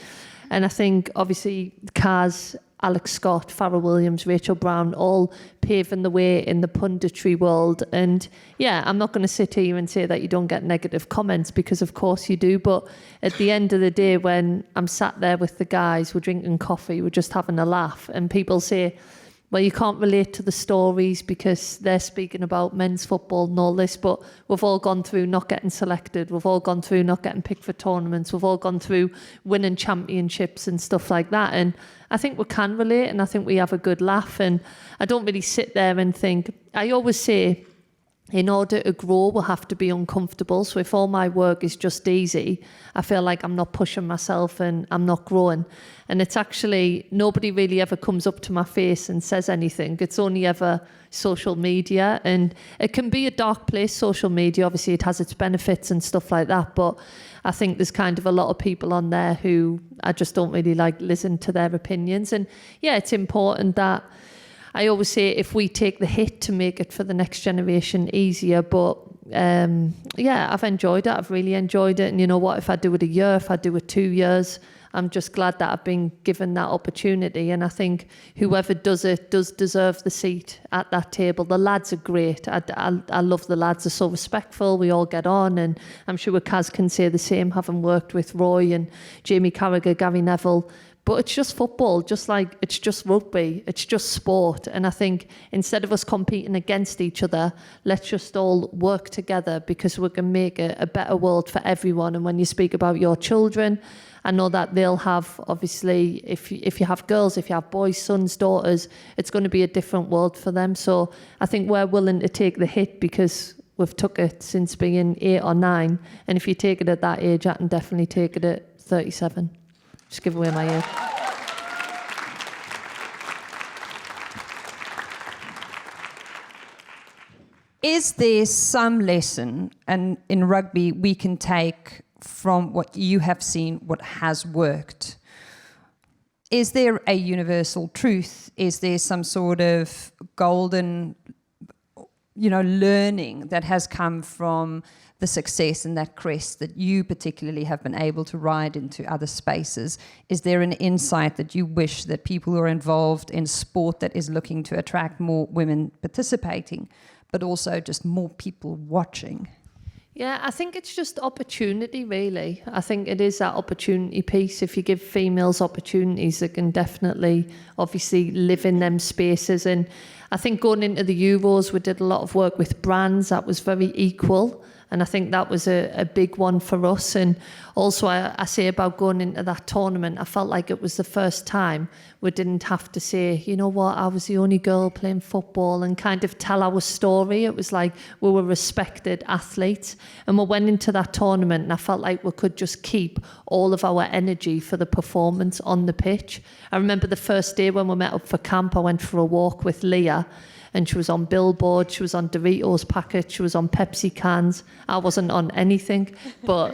And I think, obviously, Kaz, Alex Scott, Farrell Williams, Rachel Brown, all paving the way in the punditry world. And yeah, I'm not going to sit here and say that you don't get negative comments, because of course you do. But at the end of the day, when I'm sat there with the guys, we're drinking coffee, we're just having a laugh, and people say, well, you can't relate to the stories because they're speaking about men's football and all this, but we've all gone through not getting selected, we've all gone through not getting picked for tournaments, we've all gone through winning championships and stuff like that. And I think we can relate, and I think we have a good laugh. And I don't really sit there and think, I always say, in order to grow, we'll have to be uncomfortable. So if all my work is just easy, I feel like I'm not pushing myself and I'm not growing. And it's actually, nobody really ever comes up to my face and says anything. It's only ever social media. And it can be a dark place, social media. Obviously, it has its benefits and stuff like that. But I think there's kind of a lot of people on there who I just don't really like listen to their opinions. And yeah, it's important that I always say if we take the hit to make it for the next generation easier, but yeah, I've enjoyed it. I've really enjoyed it. And you know what, if I do it a year, if I do it 2 years, I'm just glad that I've been given that opportunity. And I think whoever does it does deserve the seat at that table. The lads are great. I love the lads. They're so respectful. We all get on. And I'm sure Kaz can say the same, having worked with Roy and Jamie Carragher, Gary Neville. But it's just football, just like it's just rugby, it's just sport. And I think instead of us competing against each other, let's just all work together because we can make a better world for everyone. And when you speak about your children, I know that they'll have, obviously, if you have girls, if you have boys, sons, daughters, it's going to be a different world for them. So I think we're willing to take the hit because we've took it since being 8 or 9. And if you take it at that age, I can definitely take it at 37. Just give away my age. Is there some lesson and in rugby we can take from what you have seen, what has worked? Is there a universal truth? Is there some sort of golden, learning that has come from the success and that crest that you particularly have been able to ride into other spaces? Is there an insight that you wish that people who are involved in sport that is looking to attract more women participating, but also just more people watching? Yeah, I think it's just opportunity, really. I think it is that opportunity piece. If you give females opportunities, they can definitely, obviously, live in them spaces. And I think going into the Euros, we did a lot of work with brands that was very equal. And I think that was a big one for us. And also, I say about going into that tournament, I felt like it was the first time we didn't have to say, you know what, I was the only girl playing football, and kind of tell our story. It was like we were respected athletes. And we went into that tournament and I felt like we could just keep all of our energy for the performance on the pitch. I remember the first day when we met up for camp, I went for a walk with Leah. And she was on billboards, she was on Doritos packets, she was on Pepsi cans. I wasn't on anything, but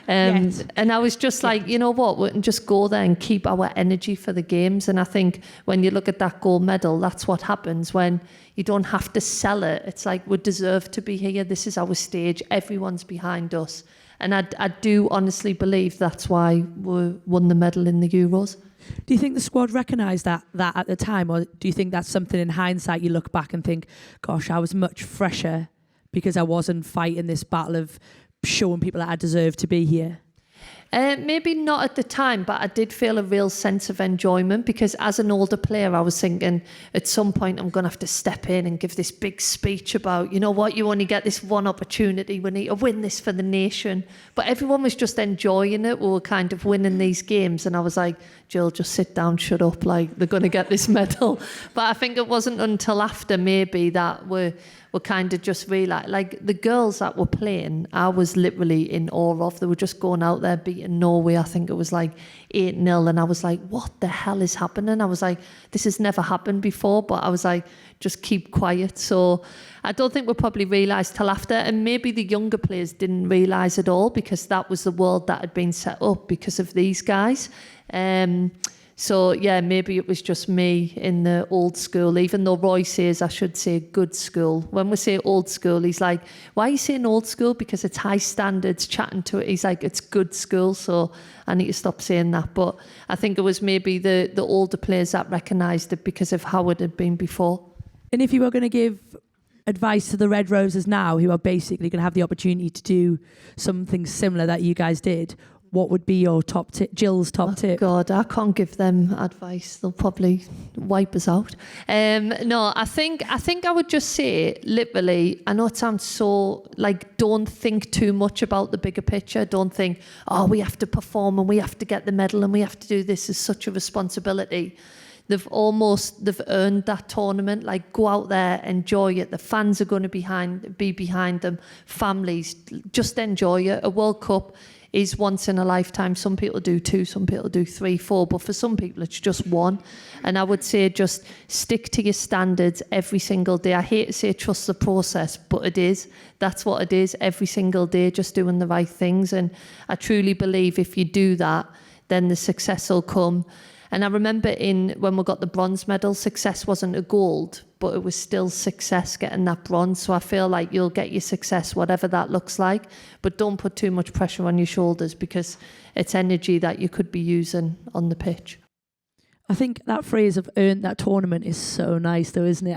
and I was just like, you know what, we can just go there and keep our energy for the games. And I think when you look at that gold medal, that's what happens when you don't have to sell it. It's like, we deserve to be here. This is our stage. Everyone's behind us. And I do honestly believe that's why we won the medal in the Euros. Do you think the squad recognised that at the time, or do you think that's something in hindsight you look back and think, gosh, I was much fresher because I wasn't fighting this battle of showing people that I deserve to be here? Maybe not at the time, but I did feel a real sense of enjoyment because as an older player, I was thinking at some point I'm going to have to step in and give this big speech about, you know what, you only get this one opportunity. We need to win this for the nation. But everyone was just enjoying it. We were kind of winning these games. And I was like, Jill, just sit down, shut up. Like, they're going to get this medal. But I think it wasn't until after maybe that we kind of just realised, like the girls that were playing, I was literally in awe of. They were just going out there beating Norway. I think it was like 8-0. And I was like, what the hell is happening? I was like, this has never happened before. But I was like, just keep quiet. So I don't think we probably realised till after. And maybe the younger players didn't realise at all because that was the world that had been set up because of these guys. So, yeah, maybe it was just me in the old school, even though Roy says I should say good school. When we say old school, he's like, why are you saying old school? Because it's high standards, chatting to it. He's like, it's good school, so I need to stop saying that. But I think it was maybe the older players that recognised it because of how it had been before. And if you were going to give advice to the Red Roses now, who are basically going to have the opportunity to do something similar that you guys did, what would be your top tip, Jill's top tip? God, I can't give them advice. They'll probably wipe us out. No, I think I would just say, literally, I know it sounds so, like, don't think too much about the bigger picture. Don't think, oh, we have to perform and we have to get the medal and we have to do this as such a responsibility. they've earned that tournament. Like, go out there, enjoy it. The fans are going to be behind them. Families, just enjoy it. A World Cup is once in a lifetime. Some people do 2, some people do 3, 4, but for some people it's just 1. And I would say just stick to your standards every single day. I hate to say trust the process, but it is. That's what it is, every single day, just doing the right things. And I truly believe if you do that, then the success will come. And I remember when we got the bronze medal, success wasn't a gold, but it was still success getting that bronze. So I feel like you'll get your success, whatever that looks like, but don't put too much pressure on your shoulders, because it's energy that you could be using on the pitch. I think that phrase of earned that tournament is so nice though, isn't it?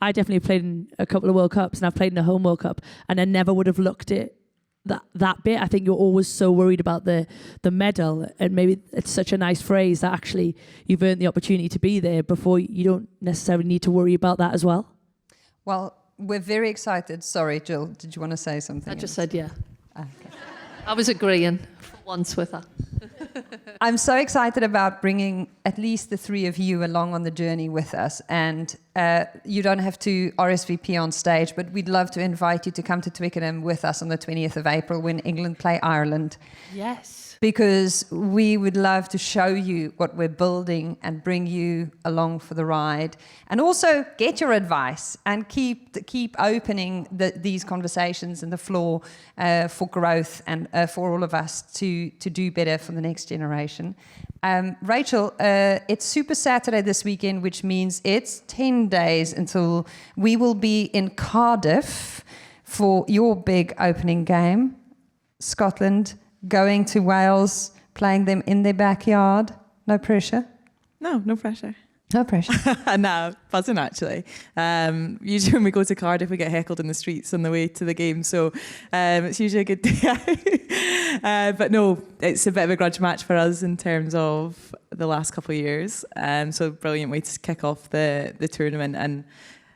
I definitely played in a couple of World Cups, and I've played in a home World Cup, and I never would have looked at that bit. I think you're always so worried about the medal, and maybe it's such a nice phrase that actually you've earned the opportunity to be there before you don't necessarily need to worry about that as well. Well, we're very excited. Sorry, Jill, did you want to say something? I just said yeah. Okay. I was agreeing for once with her. I'm so excited about bringing at least the 3 of you along on the journey with us. And you don't have to RSVP on stage, but we'd love to invite you to come to Twickenham with us on the 20th of April when England play Ireland. Yes. Because we would love to show you what we're building and bring you along for the ride. And also get your advice and keep opening these conversations and the floor for growth and for all of us to do better for the next generation. Rachel, it's Super Saturday this weekend, which means it's 10 days until we will be in Cardiff for your big opening game. Scotland going to Wales, playing them in their backyard. No pressure? No pressure. No pressure. No, buzzing actually. Usually when we go to Cardiff, we get heckled in the streets on the way to the game, so it's usually a good day out. But no, it's a bit of a grudge match for us in terms of the last couple of years. So brilliant way to kick off the tournament, and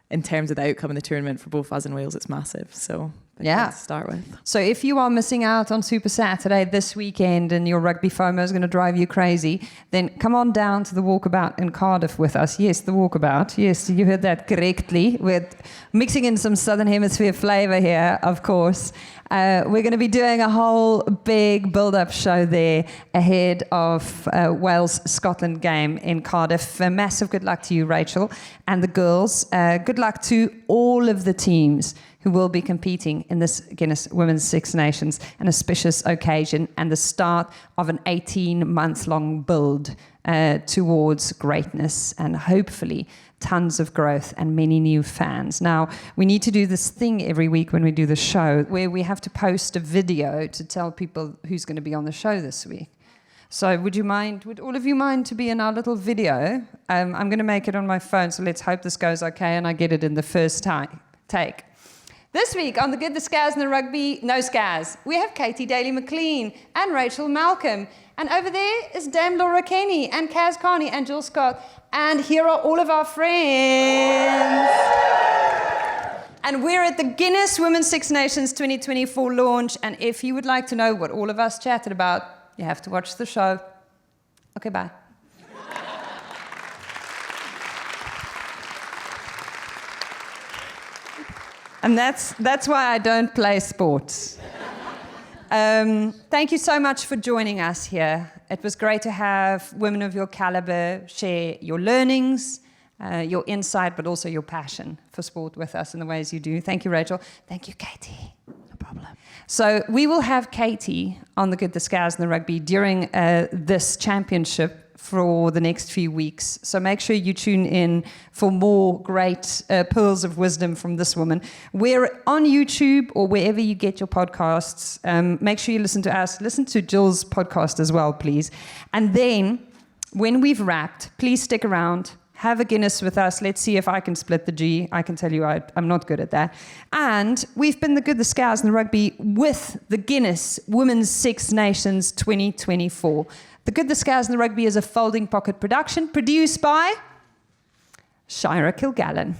in terms of the outcome of the tournament for both us and Wales, it's massive. So yeah, to start with. So if you are missing out on Super Saturday this weekend and your rugby FOMO is going to drive you crazy, then come on down to the walkabout in Cardiff with us. Yes, the walkabout. Yes, you heard that correctly. We're mixing in some Southern Hemisphere flavour here, of course. We're going to be doing a whole big build-up show there ahead of Wales-Scotland game in Cardiff. Massive good luck to you, Rachel, and the girls. Good luck to all of the teams who will be competing in this Guinness Women's Six Nations, an auspicious occasion and the start of an 18-month-long build towards greatness and hopefully tons of growth and many new fans. Now, we need to do this thing every week when we do the show where we have to post a video to tell people who's going to be on the show this week. So would all of you mind to be in our little video? I'm going to make it on my phone, so let's hope this goes okay and I get it in the first take. This week on the Good, the Scaz and the Rugby, no Scaz, we have Katy, Daley-Mclean and Rachel Malcolm. And over there is Dame Laura Kenny and Kaz Carney and Jill Scott. And here are all of our friends. And we're at the Guinness Women's Six Nations 2024 launch. And if you would like to know what all of us chatted about, you have to watch the show. Okay, bye. And that's why I don't play sports. Thank you so much for joining us here. It was great to have women of your caliber share your learnings, your insight, but also your passion for sport with us in the ways you do. Thank you, Rachel. Thank you, Katy. No problem. So we will have Katy on the Good, the Scaz and the Rugby during this championship for the next few weeks. So make sure you tune in for more great pearls of wisdom from this woman. We're on YouTube or wherever you get your podcasts. Make sure you listen to us. Listen to Jill's podcast as well, please. And then when we've wrapped, please stick around. Have a Guinness with us. Let's see if I can split the G. I can tell you I'm not good at that. And we've been the Good, the Scaz and the Rugby with the Guinness Women's Six Nations 2024. The Good, the Scaz and the Rugby is a folding pocket production produced by Shira Kilgallen.